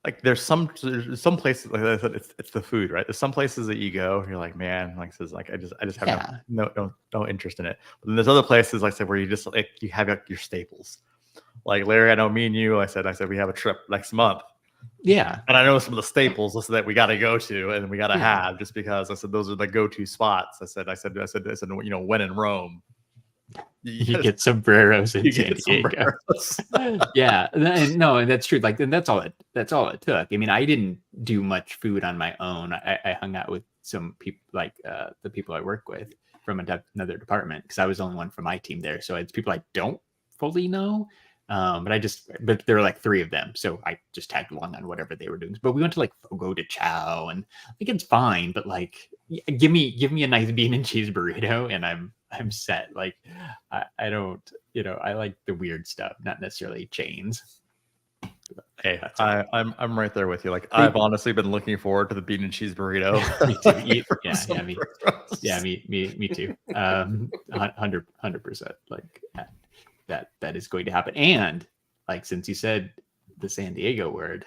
Speaker 3: like there's some places, like I said, it's the food, right? There's some places that you go, you're like, man, like says like I just have no interest in it. But then there's other places, like I said, where you just like you have like your staples. Like Larry, I know me and you, I said we have a trip next month.
Speaker 2: Yeah.
Speaker 3: And I know some of the staples that we got to go to and we got to have, just because I said those are the go-to spots. I said, you know, when in Rome,
Speaker 2: you get sombreros in San Diego. Yeah, and that's true. Like, and that's all it took. I mean, I didn't do much food on my own. I hung out with some people, like the people I work with from another department, because I was the only one from my team there. So it's people I don't fully know. But there were like 3 of them, so I just tagged along on whatever they were doing. But we went to like Fogo de Chao, and like it's fine, but like give me a nice bean and cheese burrito, and I'm set. Like I don't, I like the weird stuff, not necessarily chains.
Speaker 3: Hey, I'm right there with you. Like I've honestly been looking forward to the bean and cheese burrito.
Speaker 2: Me too. Me too. 100%. Like that is going to happen. And like since you said the San Diego word,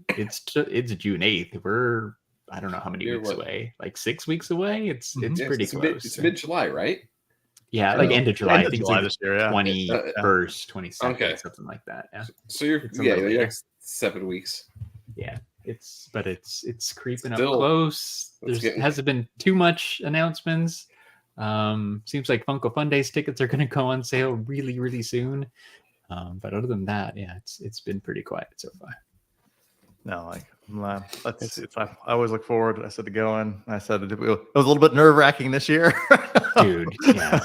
Speaker 2: it's June 8th. I don't know how many weeks away, like 6 weeks away. It's pretty close.
Speaker 1: It's mid-July, right?
Speaker 2: Yeah, like end of July. I think
Speaker 3: July
Speaker 2: it's like
Speaker 3: this year,
Speaker 2: 21st, 22nd, something like that. Yeah.
Speaker 1: So you're 7 weeks.
Speaker 2: Yeah, it's creeping
Speaker 1: Still,
Speaker 2: up close. Hasn't been too much announcements. Seems like Funko Fun Days tickets are going to go on sale really, really soon. But other than that, yeah, it's been pretty quiet so far.
Speaker 3: No, like I always look forward. I said to going. I said it was a little bit nerve wracking this year,
Speaker 2: dude. Yeah,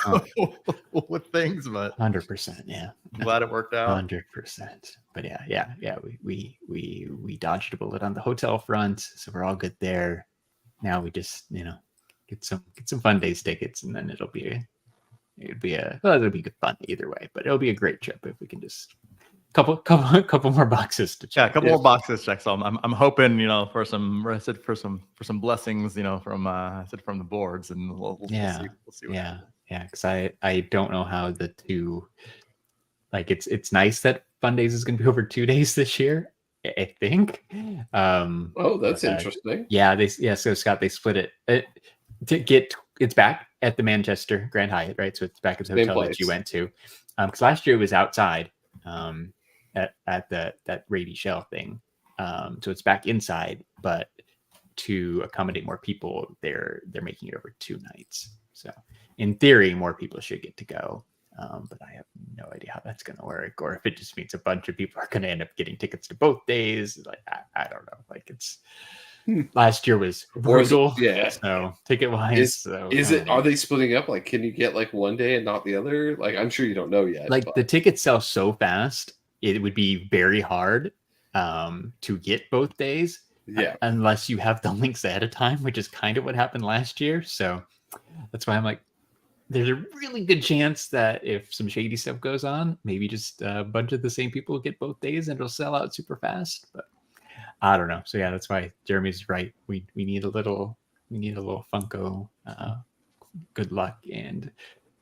Speaker 3: with things, but
Speaker 2: 100%. Yeah,
Speaker 3: I'm glad it worked out.
Speaker 2: 100%. But yeah. We dodged a bullet on the hotel front, so we're all good there. Now we just get some Fun Days tickets, and then it'll be good fun either way. But it'll be a great trip if we can just couple more boxes to check.
Speaker 3: Yeah, a couple more boxes to check. So I'm hoping for some blessings from from the boards, and we'll see.
Speaker 2: Yeah, because I don't know how the two, like it's nice that Fun Days is going to be over 2 days this year, I think.
Speaker 1: That's interesting.
Speaker 2: So Scott, they split it to get it's back at the Manchester Grand Hyatt, right? So it's back at the hotel that you went to. Because last year it was outside. At that Rady Shell thing, so it's back inside, but to accommodate more people, they're making it over 2 nights. So in theory, more people should get to go, but I have no idea how that's going to work, or if it just means a bunch of people are going to end up getting tickets to both days. Like I don't know. Like it's last year was brutal. So ticket wise,
Speaker 1: are they splitting up? Like, can you get like one day and not the other? Like, I'm sure you don't know yet.
Speaker 2: Like the tickets sell so fast, it would be very hard to get both days.
Speaker 1: Yeah,
Speaker 2: unless you have the links ahead of time, which is kind of what happened last year. So that's why I'm like, there's a really good chance that if some shady stuff goes on, maybe just a bunch of the same people will get both days and it'll sell out super fast. But I don't know. So yeah, that's why Jeremy's right. We need a little Funko good luck and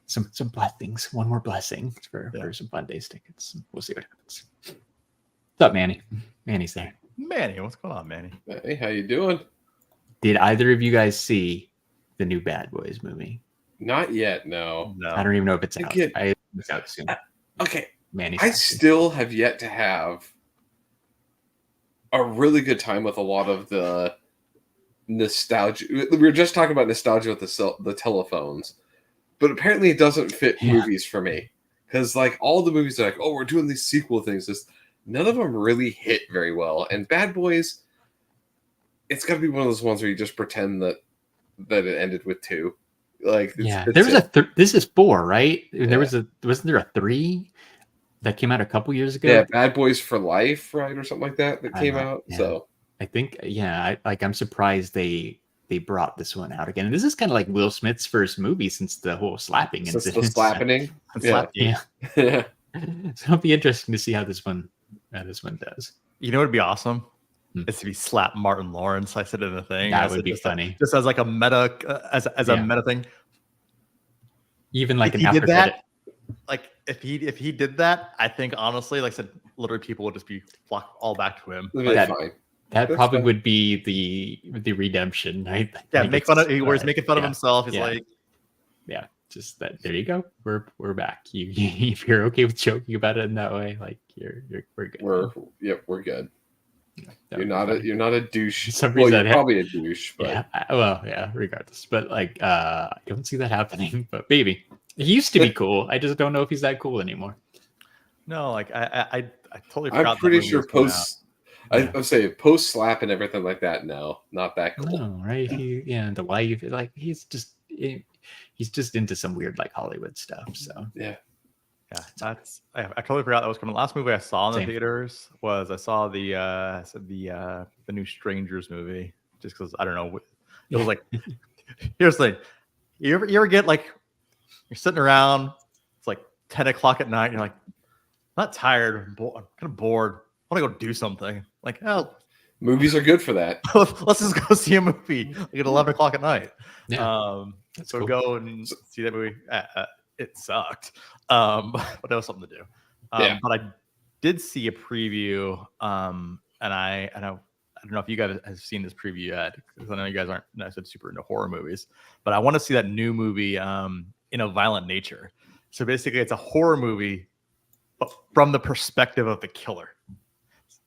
Speaker 2: some blessings. One more blessing for some Fun Days tickets. We'll see what happens. What's up, Manny? Manny's there.
Speaker 3: Manny, what's going on, Manny?
Speaker 1: Hey, how you doing?
Speaker 2: Did either of you guys see the new Bad Boys movie?
Speaker 1: Not yet, no.
Speaker 2: I don't even know if it's out. It's out soon.
Speaker 1: Okay.
Speaker 2: Manny's
Speaker 1: I still have yet to have a really good time with a lot of the nostalgia. We were just talking about nostalgia with the telephones, but apparently it doesn't fit movies for me. Because like all the movies are like, oh, we're doing these sequel things. None of them really hit very well. And Bad Boys, it's got to be one of those ones where you just pretend that it ended with 2. Like,
Speaker 2: there was this is 4, right? Yeah. Wasn't there a 3 that came out a couple years ago?
Speaker 1: Yeah, Bad Boys for Life, right, or something like that came out.
Speaker 2: Yeah.
Speaker 1: So
Speaker 2: I think, I'm surprised they brought this one out again. And this is kind of like Will Smith's first movie since the whole slapping incident.
Speaker 1: The slapping,
Speaker 2: yeah. So it'll be interesting to see how this one does.
Speaker 3: You know, it'd be awesome. Is if he slapped Martin Lawrence. I said in the thing
Speaker 2: that would be funny.
Speaker 3: Just as like a meta, as a meta thing.
Speaker 2: Even like
Speaker 3: if
Speaker 2: an
Speaker 3: he did that,
Speaker 2: credit.
Speaker 3: like if he did that, I think honestly, like I said, literally people would just be flocked all back to him.
Speaker 2: That probably would be the redemption, right?
Speaker 3: Yeah, make fun of where he's making fun of himself. He's like,
Speaker 2: just that. There you go. We're back. You if you're okay with joking about it in that way, like we're good.
Speaker 1: We're good. You're not a douche.
Speaker 2: Well,
Speaker 1: you're probably a douche, but
Speaker 2: regardless. But like, I don't see that happening. But maybe he used to be cool. I just don't know if he's that cool anymore.
Speaker 3: No, like I totally forgot.
Speaker 1: I'm pretty sure I'd say post slap and everything like that. No, not that cool.
Speaker 2: No, right? The wife, like he's just into some weird like Hollywood stuff. So
Speaker 3: yeah, I totally forgot that was coming. The last movie I saw in the theaters was I saw the new Strangers movie. Just because I don't know, it was like here's the thing. You ever get like you're sitting around, it's like 10 o'clock at night, and you're like, I'm not tired, I'm kind of bored. I want to go do something. Like,
Speaker 1: movies are good for that.
Speaker 3: Let's just go see a movie like at 11 o'clock at night.
Speaker 2: Yeah,
Speaker 3: so cool. Go and see that movie. It sucked, but it was something to do. But I did see a preview, and I don't know if you guys have seen this preview yet, because I know you guys aren't super into horror movies, but I want to see that new movie, In a Violent Nature. So basically, it's a horror movie, but from the perspective of the killer.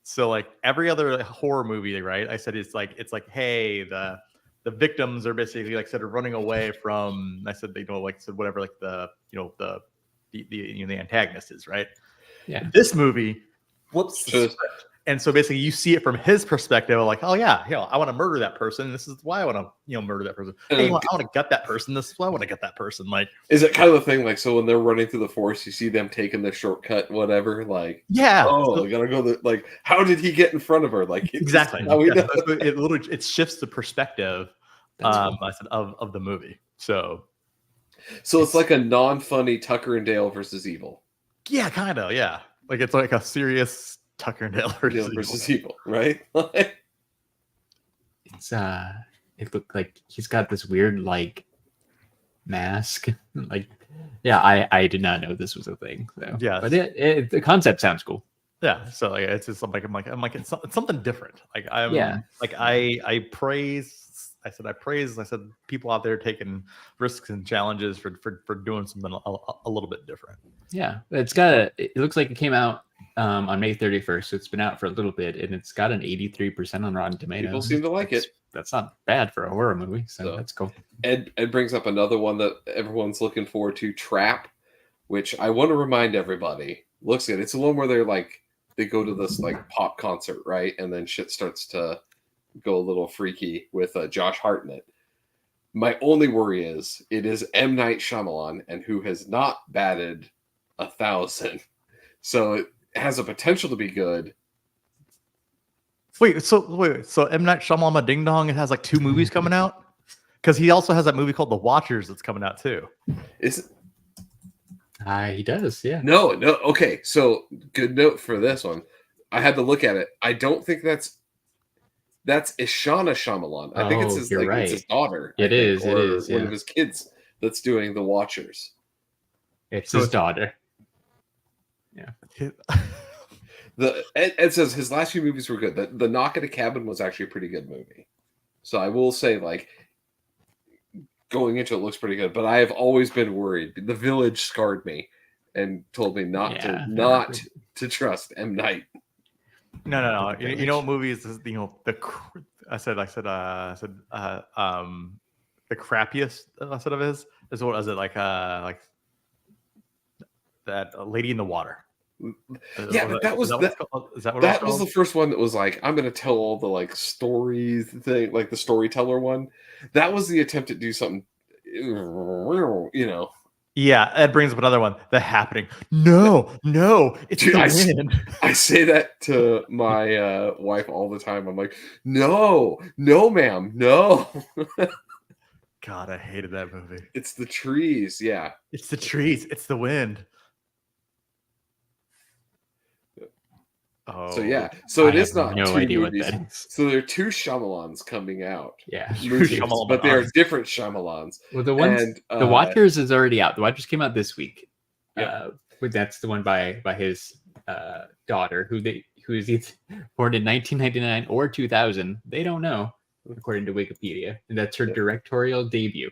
Speaker 3: So like every other horror movie, right? I said it's like, hey, the victims are basically like sort of running away from. I said whatever, like the antagonist is, right?
Speaker 2: Yeah.
Speaker 3: This movie flips the script. And so basically you see it from his perspective of like, oh yeah, I want to murder that person. This is why I want to, murder that person. Hey, I want to gut that person. This is why I want to get that person. Like,
Speaker 1: is it kind of the thing? Like, so when they're running through the forest, you see them taking the shortcut, whatever. Like, we gotta go. Like, how did he get in front of her? Like,
Speaker 3: exactly. It shifts the perspective.
Speaker 2: Cool.
Speaker 3: I said of the movie. So
Speaker 1: it's like a non-funny Tucker and Dale versus Evil.
Speaker 3: Yeah, kind of. Yeah, like it's like a serious Tucker and Dale versus
Speaker 1: Evil, right?
Speaker 2: It's it looked like he's got this weird like mask. Like, I did not know this was a thing. So
Speaker 3: yeah,
Speaker 2: but the concept sounds cool.
Speaker 3: Yeah, so like it's just like I'm like it's something different. Like I praise. I said people out there taking risks and challenges for doing something a little bit different.
Speaker 2: Yeah, it looks like it came out on May 31st, so it's been out for a little bit, and it's got an 83% on Rotten Tomatoes.
Speaker 1: People seem to like it.
Speaker 2: That's not bad for a horror movie, so that's cool.
Speaker 1: Ed brings up another one that everyone's looking forward to, Trap, which I want to remind everybody looks good. It's the one where they go to this like pop concert, right, and then shit starts to go a little freaky with Josh Hart in it. My only worry is it is M. Night Shyamalan, and who has not batted 1,000, so it has a potential to be good.
Speaker 3: So M. Night Shyamalan Ding Dong, it has like 2 movies coming out, because he also has that movie called The Watchers that's coming out too.
Speaker 1: Is it?
Speaker 2: He does, yeah.
Speaker 1: No. Okay, so good note for this one. I had to look at it. I don't think that's Ishana Shyamalan. I think it's his
Speaker 2: right.
Speaker 1: It's his daughter.
Speaker 2: It is
Speaker 1: one of his kids. that's doing The Watchers.
Speaker 2: It's his daughter. Yeah.
Speaker 1: Ed says his last few movies were good. The Knock at a Cabin was actually a pretty good movie. So I will say, like, going into it looks pretty good, but I have always been worried. The Village scarred me and told me not to trust M. Night.
Speaker 3: No. You know what movie is this, the crappiest I said of his is what was it like that Lady in the Water.
Speaker 1: Yeah, but that was the first one that was like, I'm gonna tell all the like stories thing, like the storyteller one. That was the attempt to do something, you know.
Speaker 3: Yeah, that brings up another one. The Happening. No, it's
Speaker 1: Dude,
Speaker 3: the wind.
Speaker 1: I say that to my wife all the time. I'm like, no, ma'am, no.
Speaker 3: God, I hated that movie.
Speaker 1: It's the trees, yeah.
Speaker 3: It's the trees. It's the wind.
Speaker 1: So yeah, so it is not
Speaker 2: no
Speaker 1: two
Speaker 2: idea
Speaker 1: movies.
Speaker 2: what that is.
Speaker 1: So there are two Shyamalans coming out.
Speaker 2: Yeah,
Speaker 1: Movies, but they are different Shyamalans.
Speaker 2: Well, the ones The Watchers is already out. The Watchers came out this week.
Speaker 1: Yep.
Speaker 2: That's the one by his daughter, who is either born in 1999 or 2000. They don't know, according to Wikipedia, and that's her directorial debut.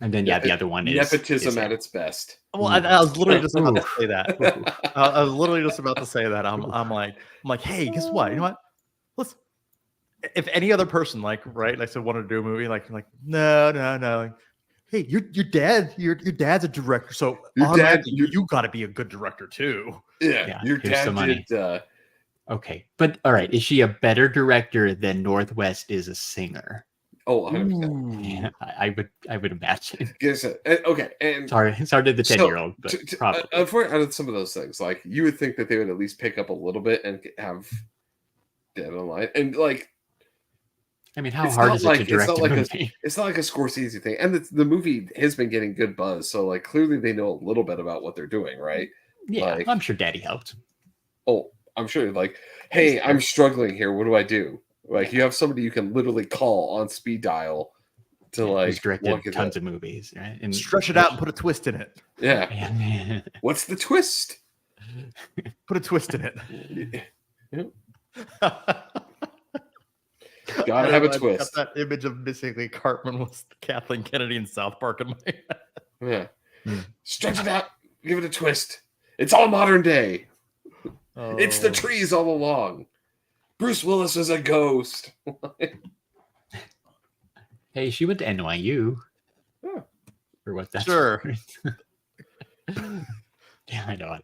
Speaker 2: And then the other one is
Speaker 1: nepotism at its best.
Speaker 3: Well, I was literally just about to say that. I was literally just about to say that. I'm like, hey, guess what? You know what? Let's. If any other person like so wanted to do a movie, like no. Like, hey, your dad's a director, so you got to be a good director too.
Speaker 1: Yeah, your dad did.
Speaker 2: Okay, but all right, is she a better director than Northwest is a singer?
Speaker 1: Oh, 100%.
Speaker 2: Yeah, I would imagine.
Speaker 1: Okay, and
Speaker 2: sorry to the 10-year-old, but probably.
Speaker 1: Out of some of those things, like you would think that they would at least pick up a little bit and have dead on line, and like,
Speaker 2: I mean, how hard is it to direct a movie?
Speaker 1: It's not like a Scorsese thing, and the movie has been getting good buzz, so like clearly they know a little bit about what they're doing, right?
Speaker 2: Yeah,
Speaker 1: like,
Speaker 2: I'm sure Daddy helped.
Speaker 1: Oh, I'm sure. Like, hey, I'm struggling here. What do I do? Like, you have somebody you can literally call on speed dial to like
Speaker 2: directed tons of movies, right? And
Speaker 3: stretch it out and put a twist in it.
Speaker 1: Yeah. What's the twist?
Speaker 3: Put a twist in it.
Speaker 1: Gotta have a twist.
Speaker 3: Got that image of basically Cartman was Kathleen Kennedy in South Park in my head.
Speaker 1: Yeah. Stretch it out. Give it a twist. It's all modern day. It's the trees all along. Bruce Willis is a ghost.
Speaker 2: Hey, she went to NYU.
Speaker 1: Yeah.
Speaker 2: Or what? That's
Speaker 3: sure.
Speaker 2: Yeah, I know. I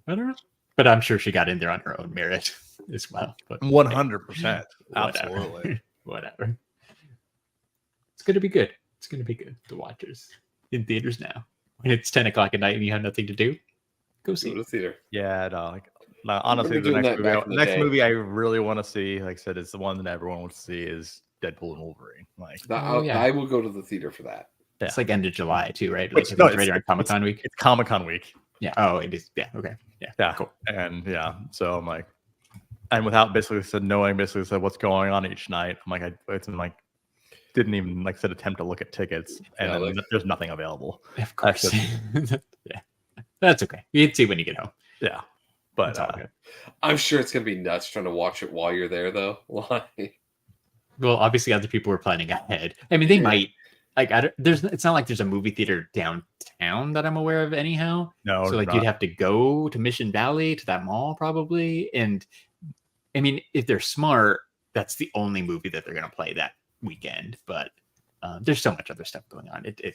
Speaker 2: don't know. But I'm sure she got in there on her own merit as well. But
Speaker 3: 100%. Absolutely.
Speaker 2: Whatever. It's gonna be good. It's gonna be good. The Watchers in theaters now. When it's 10 o'clock at night and you have nothing to do, go see
Speaker 1: the theater.
Speaker 3: Yeah, no. Honestly, the next movie I really want to see, like I said, is the one that everyone wants to see is Deadpool and Wolverine. Like,
Speaker 1: I will go to the theater for that.
Speaker 2: Yeah. It's like end of July too, right?
Speaker 3: It's
Speaker 2: right around Comic-Con week.
Speaker 3: It's Comic-Con week.
Speaker 2: Yeah. Oh, it is. Yeah. Okay. Yeah. Cool.
Speaker 3: And so I'm like, and without basically knowing what's going on each night, I'm like, didn't even attempt to look at tickets, and there's nothing available.
Speaker 2: Of course. Yeah. That's okay. You can see when you get home.
Speaker 3: Yeah. But
Speaker 1: I'm sure it's gonna be nuts trying to watch it while you're there, though. Why?
Speaker 2: Well, obviously, other people were planning ahead. I mean, they might. Like, it's not like there's a movie theater downtown that I'm aware of, anyhow.
Speaker 3: No.
Speaker 2: So, like, you'd have to go to Mission Valley to that mall, probably. And I mean, if they're smart, that's the only movie that they're gonna play that weekend. But there's so much other stuff going on. It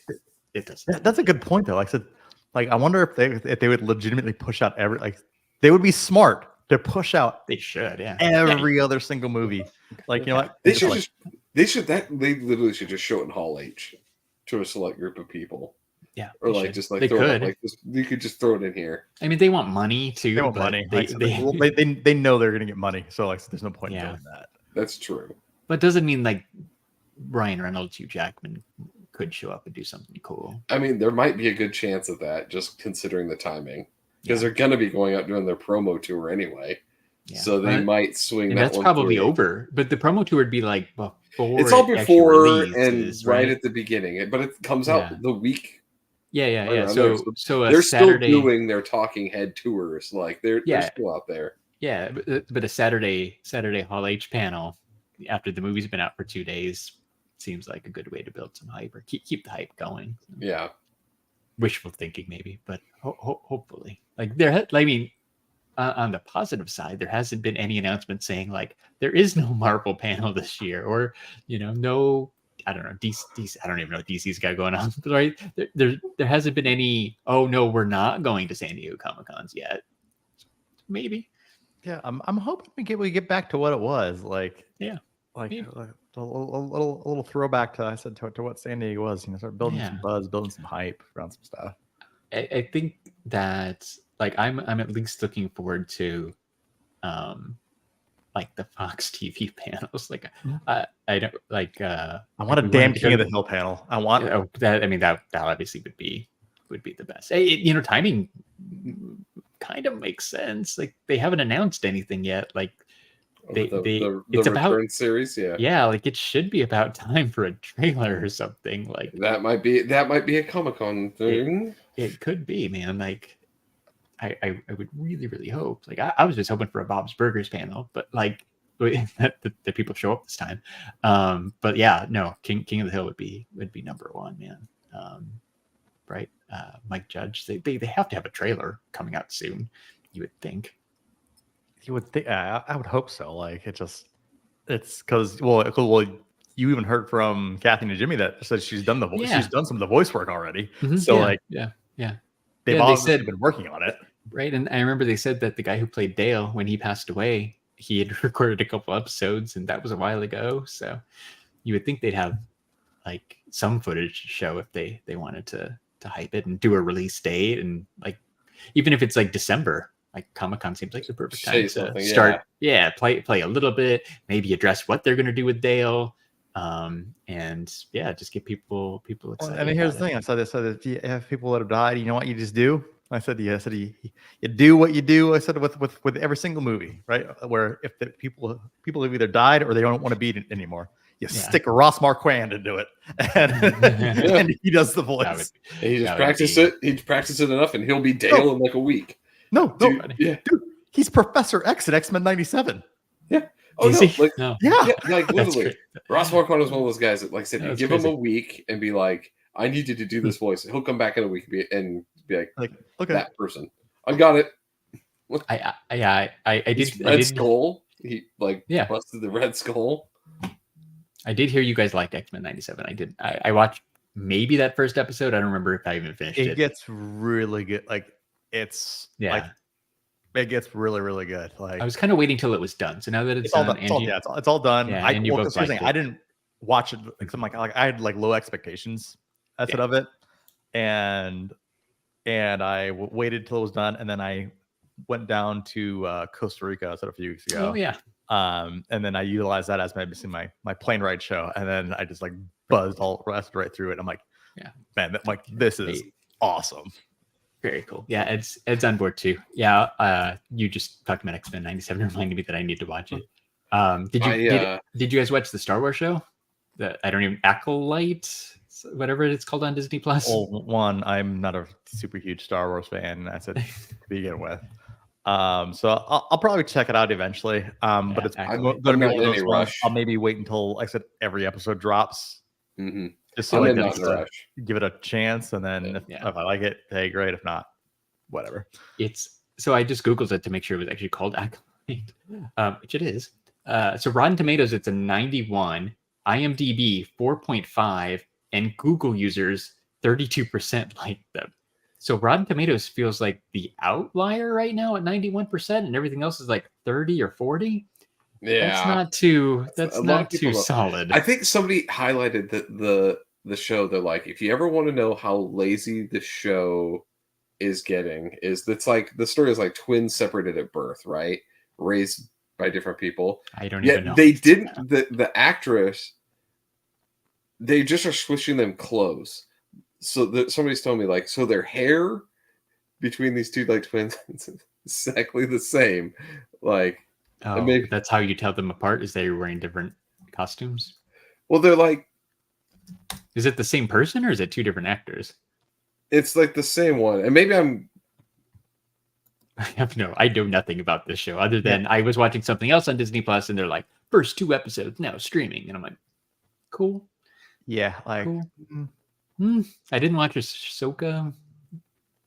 Speaker 2: doesn't.
Speaker 3: That's a good point, though. Like I said, I wonder if they would legitimately push out they would be smart to push out.
Speaker 2: They should, yeah.
Speaker 3: Every other single movie. Like, you know what?
Speaker 1: They literally should just show it in Hall H to a select group of people.
Speaker 2: Yeah.
Speaker 1: Or like just like
Speaker 2: they
Speaker 1: throw
Speaker 2: could.
Speaker 1: it like this, you could just throw it in here.
Speaker 2: I mean, they want money too.
Speaker 3: They want money. They know they're gonna get money, so there's no point in doing that.
Speaker 1: That's true.
Speaker 2: But doesn't mean like Ryan Reynolds, Hugh Jackman could show up and do something cool.
Speaker 1: I mean, there might be a good chance of that, just considering the timing, because they're gonna be going out doing their promo tour anyway. Yeah. So they might swing.
Speaker 2: And that's probably over. But the promo tour would be like before
Speaker 1: it's all
Speaker 2: it actually
Speaker 1: before and
Speaker 2: releases,
Speaker 1: right at the beginning, but it comes out
Speaker 2: Yeah.
Speaker 1: the week.
Speaker 2: Yeah.
Speaker 1: around there.
Speaker 2: So a
Speaker 1: They're
Speaker 2: Saturday.
Speaker 1: still doing their talking head tours. Like they're
Speaker 2: Yeah.
Speaker 1: still out there.
Speaker 2: Yeah, but a Saturday Hall H panel after the movie's been out for 2 days seems like a good way to build some hype or keep the hype going.
Speaker 1: Yeah.
Speaker 2: Wishful thinking maybe, but hopefully. Like on the positive side, there hasn't been any announcement saying like there is no Marvel panel this year, or no, I don't know, DC, I don't even know what DC's got going on, right? There hasn't been any. Oh no, we're not going to San Diego Comic-Cons yet. Maybe.
Speaker 3: Yeah, I'm hoping we get back to what it was like.
Speaker 2: Yeah,
Speaker 3: like
Speaker 2: maybe.
Speaker 3: a little throwback to what San Diego was. Start building some buzz, building some hype around some stuff.
Speaker 2: I think that like I'm at least looking forward to, like the Fox TV panels. Like I don't like. I
Speaker 3: want a damn King of the Hill panel. I want
Speaker 2: that. I mean that obviously would be the best. Timing kind of makes sense. Like they haven't announced anything yet. Like it's about
Speaker 1: series.
Speaker 2: Yeah. Like it should be about time for a trailer or something. Like
Speaker 1: that might be a Comic-Con thing.
Speaker 2: It could be, man. Like I would really, really hope. Like I was just hoping for a Bob's Burgers panel, but like that people show up this time. But yeah, no, King of the Hill would be number one, man. Right? Mike Judge. They have to have a trailer coming out soon. You would think.
Speaker 3: You would think. I would hope so. Like it's because you even heard from Kathy and Jimmy that said she's done the voice. Yeah. She's done some of the voice work already.
Speaker 2: Mm-hmm.
Speaker 3: So
Speaker 2: they've
Speaker 3: obviously been working on it.
Speaker 2: Right, and I remember they said that the guy who played Dale, when he passed away, he had recorded a couple episodes, and that was a while ago. So you would think they'd have like some footage to show if they wanted to hype it and do a release date, and like even if it's like December, like Comic-Con seems like the perfect time to start. Yeah, play a little bit, maybe address what they're going to do with Dale, and just get people excited.
Speaker 3: I mean, here's the thing: I said if you have people that have died, you know what you just do. I said you do what you do. I said with every single movie, right? Where if the people have either died or they don't want to be it anymore. You stick Ross Marquand into it, and he does the voice.
Speaker 1: He just practices it. He practices it enough, and he'll be Dale in like a week.
Speaker 3: Dude, he's Professor X at X-Men '97.
Speaker 1: Yeah. Oh no! Like literally, Ross Marquand was one of those guys that, like I said, you give him a week and be like, "I need you to do this voice." He'll come back in a week and be like okay, that person. I got it.
Speaker 2: I did.
Speaker 1: Red Skull. He busted the Red Skull.
Speaker 2: I did hear you guys liked X-Men '97. I did. I watched maybe that first episode. I don't remember if I even finished it.
Speaker 3: It gets really good. Like it's it gets really, really good. Like
Speaker 2: I was kind of waiting till it was done. So now that it's
Speaker 3: all
Speaker 2: done,
Speaker 3: it's all done.
Speaker 2: Yeah,
Speaker 3: I didn't watch it because I'm like I had like low expectations of it, and I waited till it was done, and then I went down to Costa Rica. I said a few weeks ago.
Speaker 2: Oh yeah.
Speaker 3: And then I utilized that as my plane ride show, and then I just like buzzed right through it. I'm like, man, this is awesome.
Speaker 2: Very cool. Yeah, Ed's on board too. Yeah, you just talked about X-Men '97, reminded me that I need to watch it. Did you guys watch the Star Wars show? Acolyte, whatever it's called on Disney Plus.
Speaker 3: Well, one, I'm not a super huge Star Wars fan. I said to begin with. So I'll probably check it out eventually. But it's going to be one of those rush. I'll maybe wait until, like I said, every episode drops.
Speaker 1: Mm-hmm.
Speaker 3: Just so I can give it a chance, and then if I like it, hey, great. If not, whatever.
Speaker 2: So I just Googled it to make sure it was actually called Acolyte, which it is. So Rotten Tomatoes, it's a 91, IMDb 4.5, and Google users 32% like them. So Rotten Tomatoes feels like the outlier right now at 91%, and everything else is like 30 or 40.
Speaker 1: Yeah,
Speaker 2: that's not too solid.
Speaker 1: I think somebody highlighted the show. They're like, if you ever want to know how lazy the show is getting, it's like the story is like twins separated at birth, right? Raised by different people.
Speaker 2: I don't even know.
Speaker 1: They didn't. The actress. They just are switching them clothes. So somebody's told me so their hair between these two like twins is exactly the same. Like,
Speaker 2: that's how you tell them apart, is they're wearing different costumes.
Speaker 1: Well, they're like,
Speaker 2: Is it the same person or is it two different actors?
Speaker 1: it's like the same one, and maybe I'm.
Speaker 2: I know nothing about this show other than I was watching something else on Disney Plus, and they're like, first 2 episodes now streaming, and I'm like, cool.
Speaker 3: Yeah, like
Speaker 2: Cool. I didn't watch Ahsoka.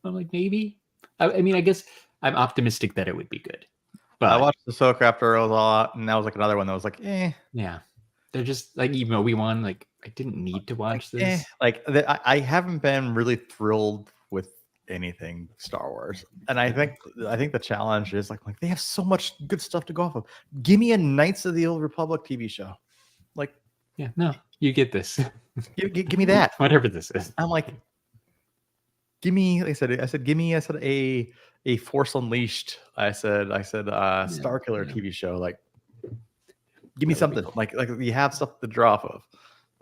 Speaker 2: I'm like, maybe. I mean, I guess I'm optimistic that it would be good. But
Speaker 3: I watched Ahsoka after it was all out, and that was like another one that was like,
Speaker 2: yeah, they're just like, even Obi-Wan, like I didn't need to watch this.
Speaker 3: I haven't been really thrilled with anything Star Wars, and I think the challenge is like they have so much good stuff to go off of. Give me a Knights of the Old Republic TV show, like
Speaker 2: Yeah, no, you get this.
Speaker 3: give me that.
Speaker 2: Whatever this is.
Speaker 3: I'm like, give me. Like I said, give me. I said a Force Unleashed. I said Star Killer TV show. Like, give me something. Cool. Like you have stuff to draw off of.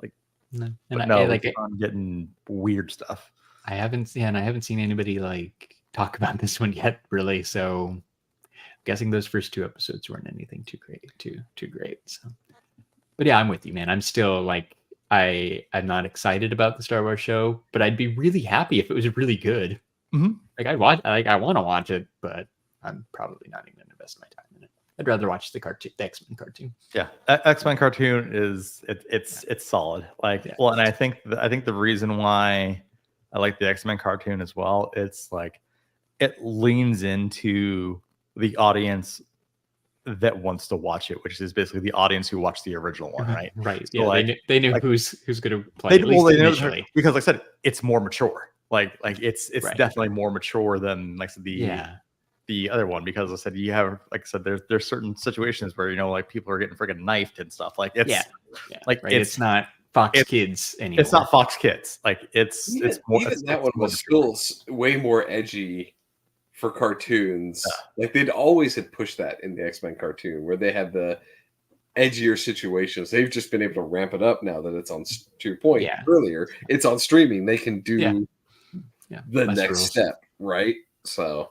Speaker 3: Like, I'm getting weird stuff.
Speaker 2: I haven't seen anybody like talk about this one yet, really. So, I'm guessing those first 2 episodes weren't anything too great. So, but yeah, I'm with you, man. I'm still like, I'm not excited about the Star Wars show, but I'd be really happy if it was really good.
Speaker 3: Mm-hmm.
Speaker 2: Like I want to watch it, but I'm probably not even going to invest my time in it. I'd rather watch the X-Men cartoon.
Speaker 3: Yeah, X-Men cartoon it's solid. Like, yeah. Well, and I think the reason why I like the X-Men cartoon as well, it's like it leans into the audience that wants to watch it, which is basically the audience who watched the original one, right?
Speaker 2: Right.
Speaker 3: So
Speaker 2: yeah, they knew who's going to play. Initially,
Speaker 3: because like I said, it's more mature. Like it's right. Definitely more mature than like the other one, because I said you have, like I said, there's certain situations where like people are getting freaking knifed and stuff. Like it's
Speaker 2: like right. It's not Fox Kids anymore.
Speaker 3: It's not Fox Kids. Like it's more.
Speaker 1: Even that one was still way more edgy for cartoons. Like they'd always had pushed that in the X-Men cartoon, where they had the edgier situations. They've just been able to ramp it up now that it's on, to your point earlier, it's on streaming. They can do the next step, right? So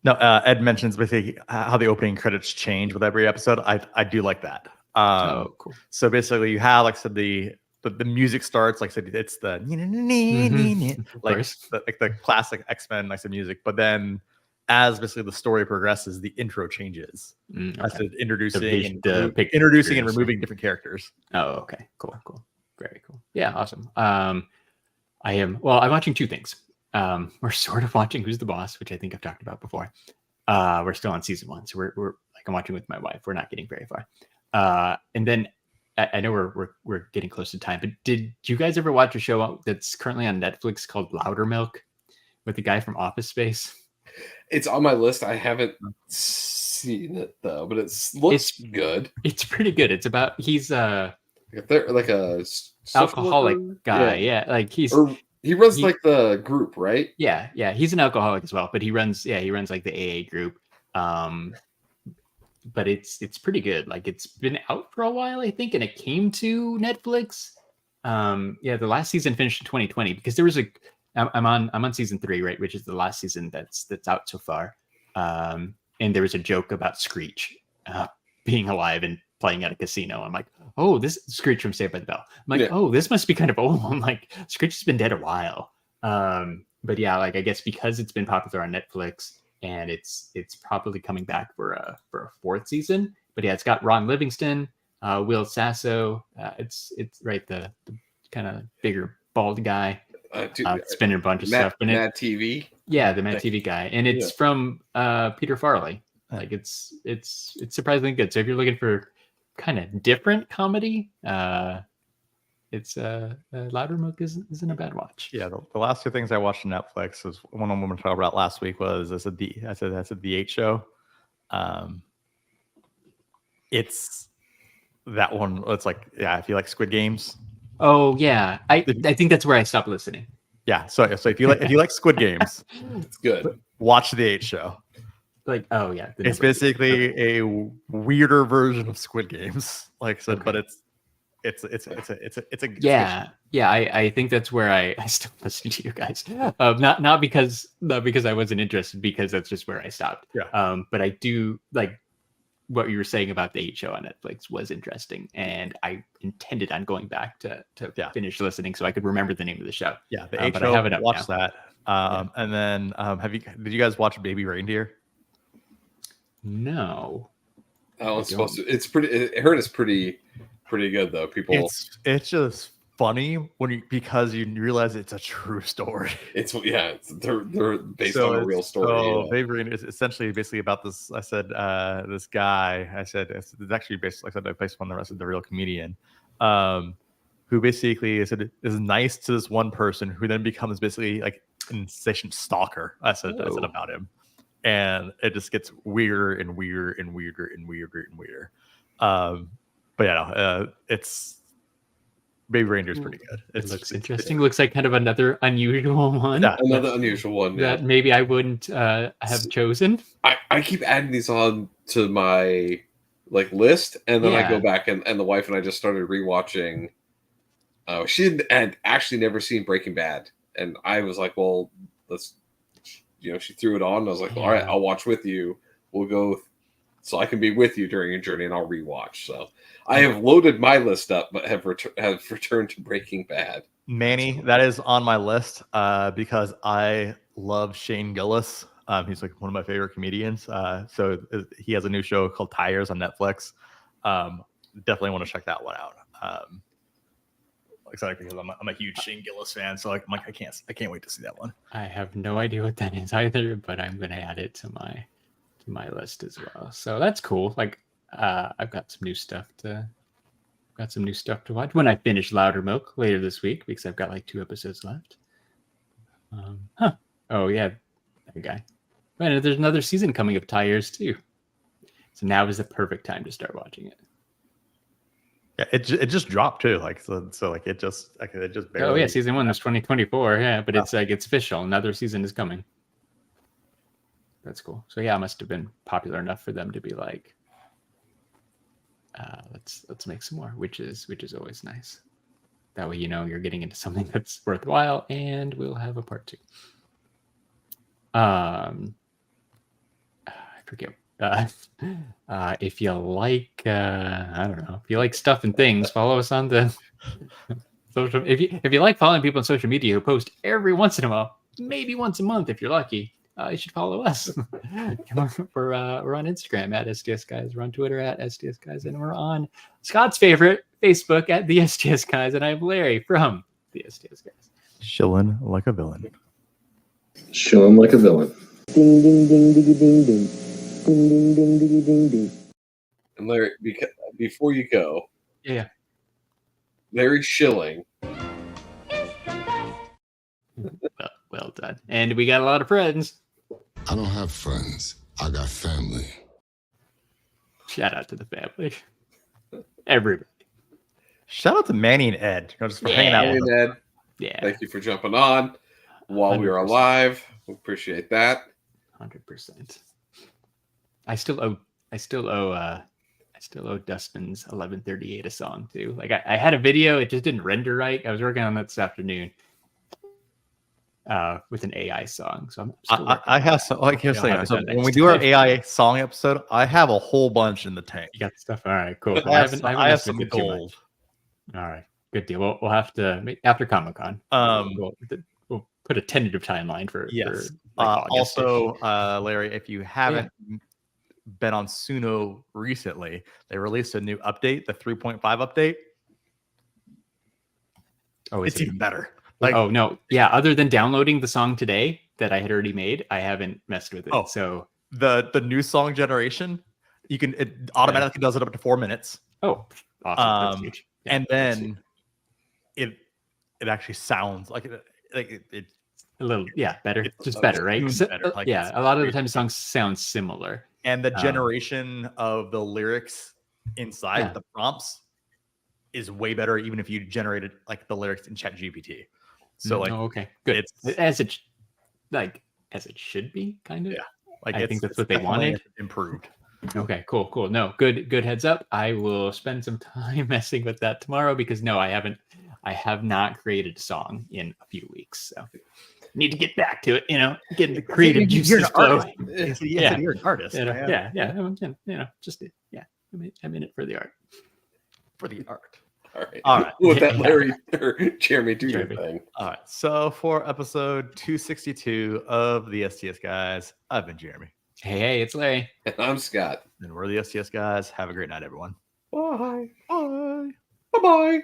Speaker 3: no, Ed mentions basically how the opening credits change with every episode. I do like that.
Speaker 2: Cool.
Speaker 3: So basically you have, like I said, the music starts, like I said, it's the like the classic X-Men, like the music, but then as basically the story progresses, the intro changes. I said introducing and removing different characters.
Speaker 2: Oh, okay, cool, very cool. Yeah, awesome. I'm watching 2 things. We're sort of watching Who's the Boss, which I think I've talked about before. We're still on season 1, so we're like, I'm watching with my wife. We're not getting very far. And then I know we're getting close to time, but did you guys ever watch a show that's currently on Netflix called Loudermilk with the guy from Office Space?
Speaker 1: It's on my list. I haven't seen it though, but it looks good.
Speaker 2: It's pretty good. It's about he's like
Speaker 1: a
Speaker 2: alcoholic guy. Yeah, like he
Speaker 1: runs like the group, right?
Speaker 2: Yeah. He's an alcoholic as well, but he runs like the AA group. But it's pretty good. Like it's been out for a while, I think, and it came to Netflix. The last season finished in 2020 because there was I'm on season 3, right, which is the last season that's out so far. And there was a joke about Screech being alive and playing at a casino. I'm like, oh, this Screech from Saved by the Bell. I'm like, oh, this must be kind of old. I'm like, Screech has been dead a while. But yeah, like I guess because it's been popular on Netflix and it's probably coming back for a 4th season. But yeah, it's got Ron Livingston, Will Sasso. It's right, the kind of bigger bald guy. Spinning a bunch of stuff. But Mad
Speaker 1: TV.
Speaker 2: Yeah, the Mad TV guy, and it's from Peter Farrelly. Like it's surprisingly good. So if you're looking for kind of different comedy, it's Loudermilk isn't a bad watch.
Speaker 3: Yeah, the last 2 things I watched on Netflix was one I'm going to talk about last week was that's the 8 show. It's that one. It's like if you like Squid Games.
Speaker 2: Oh yeah, I think that's where I stopped listening.
Speaker 3: Yeah, so if you like Squid Games,
Speaker 1: it's good.
Speaker 3: Watch the 8 show.
Speaker 2: Like, oh yeah,
Speaker 3: it's basically a weirder version of Squid Games. Like I said, but it's a
Speaker 2: yeah. I think that's where I still listen to you guys. Not because I wasn't interested, because that's just where I stopped.
Speaker 3: Yeah.
Speaker 2: But I do like what you were saying about the 8 Show on Netflix was interesting, and I intended on going back to finish listening so I could remember the name of the show.
Speaker 3: Yeah, the 8
Speaker 2: but
Speaker 3: Show.
Speaker 2: I have it up
Speaker 3: watch
Speaker 2: now.
Speaker 3: that. And then did you guys watch Baby Reindeer?
Speaker 2: No.
Speaker 1: Oh, it's supposed to. It's pretty. I heard it's pretty good though. People.
Speaker 3: It's just funny because you realize it's a true story.
Speaker 1: They're based on a real story.
Speaker 3: So Baby Reindeer is essentially basically about this. I said this guy. I said it's actually based, like I said, based on the rest of the real comedian, who basically is nice to this one person who then becomes basically like an insatiate stalker. I said about him. And it just gets weirder and weirder and weirder and weirder and weirder. But yeah, it's Baby Reindeer is pretty good.
Speaker 2: It looks interesting. Looks like kind of another unusual one.
Speaker 1: Yeah, another unusual one
Speaker 2: that maybe I wouldn't have chosen.
Speaker 1: I keep adding these on to my list, and then I go back and the wife and I just started rewatching. She had actually never seen Breaking Bad, and I was like, well, let's. She threw it on. And I was like, all right, I'll watch with you. We'll go so I can be with you during your journey, and I'll rewatch. So I have loaded my list up, but have returned to Breaking Bad.
Speaker 3: Manny, that is on my list because I love Shane Gillis. He's like one of my favorite comedians. So he has a new show called Tires on Netflix. Definitely want to check that one out. Excited because I'm a huge Shane Gillis fan, so I'm like I can't wait to see that one.
Speaker 2: I have no idea what that is either, but I'm gonna add it to my list as well. So that's cool. I've got some new stuff to watch when I finish Louder Milk later this week because I've got 2 episodes left. Oh yeah, that guy. And there's another season coming of Tires too. So now is the perfect time to start watching it.
Speaker 3: Yeah, it just dropped too. It just barely.
Speaker 2: Oh yeah, season 1 was 2024. Yeah, but it's official. Another season is coming. That's cool. So yeah, it must have been popular enough for them to be like, let's make some more, which is always nice. That way you're getting into something that's worthwhile, and we'll have a part 2. I forget. If you like, I don't know, if you like stuff and things, follow us on the social. If you like following people on social media who post every once in a while, maybe once a month if you're lucky, you should follow us. We're on Instagram at STS Guys. We're on Twitter at STS Guys, and we're on Scott's favorite Facebook at the STS Guys. And I have Larry from the STS Guys.
Speaker 3: Shilling like a villain.
Speaker 4: Shilling like a villain. Ding ding ding ding ding ding. Ding, ding, ding, ding, ding, ding.
Speaker 1: And Larry, before you go, Larry Shilling.
Speaker 2: Well done. And we got a lot of friends.
Speaker 5: I don't have friends. I got family.
Speaker 2: Shout out to the family. Everybody.
Speaker 3: Shout out to Manny and Ed. Just for hanging out with
Speaker 1: us. Ed.
Speaker 2: Yeah.
Speaker 1: Thank you for jumping on while 100%. We were alive. We appreciate that.
Speaker 2: 100%. I still owe Dustin's 1138 a song too. I had a video, it just didn't render right. I was working on that this afternoon with an AI song. So
Speaker 3: I have some so when we do our AI song episode, I have a whole bunch in the tank.
Speaker 2: You got the stuff. All right, cool.
Speaker 3: I have some gold.
Speaker 2: All right, good deal. We'll have to after Comic-Con. We'll put a tentative timeline for
Speaker 3: yes.
Speaker 2: For
Speaker 3: also, Larry, if you haven't been on Suno recently, they released a new update, the 3.5 update. Oh, it's even better.
Speaker 2: Oh no, yeah. Other than downloading the song today that I had already made, I haven't messed with it. Oh, so
Speaker 3: the new song generation, it automatically does it up to 4 minutes.
Speaker 2: Oh, awesome! That's huge.
Speaker 3: Yeah, and then it actually sounds like it
Speaker 2: a little better. It's just better, right? Better. A lot of the time songs sound similar.
Speaker 3: And the generation of the lyrics inside the prompts is way better, even if you generated the lyrics in ChatGPT. So
Speaker 2: okay, good. It's as it should be, kind of. Yeah, I think that's what they wanted.
Speaker 3: Improved.
Speaker 2: Okay, cool. No, good heads up. I will spend some time messing with that tomorrow because I have not created a song in a few weeks. So need to get back to it. Get the creative
Speaker 3: You're
Speaker 2: juices
Speaker 3: an artist.
Speaker 2: flowing.
Speaker 3: Yeah, you're an artist.
Speaker 2: Yeah. Just I'm in it for the art.
Speaker 3: For the art.
Speaker 1: All right. With that, Larry or Jeremy, do your thing.
Speaker 3: All right. So for episode 262 of the STS Guys, I've been Jeremy.
Speaker 2: Hey, it's Larry.
Speaker 1: And I'm Scott.
Speaker 3: And we're the STS Guys. Have a great night, everyone.
Speaker 1: Bye.
Speaker 3: Bye.
Speaker 1: Bye-bye.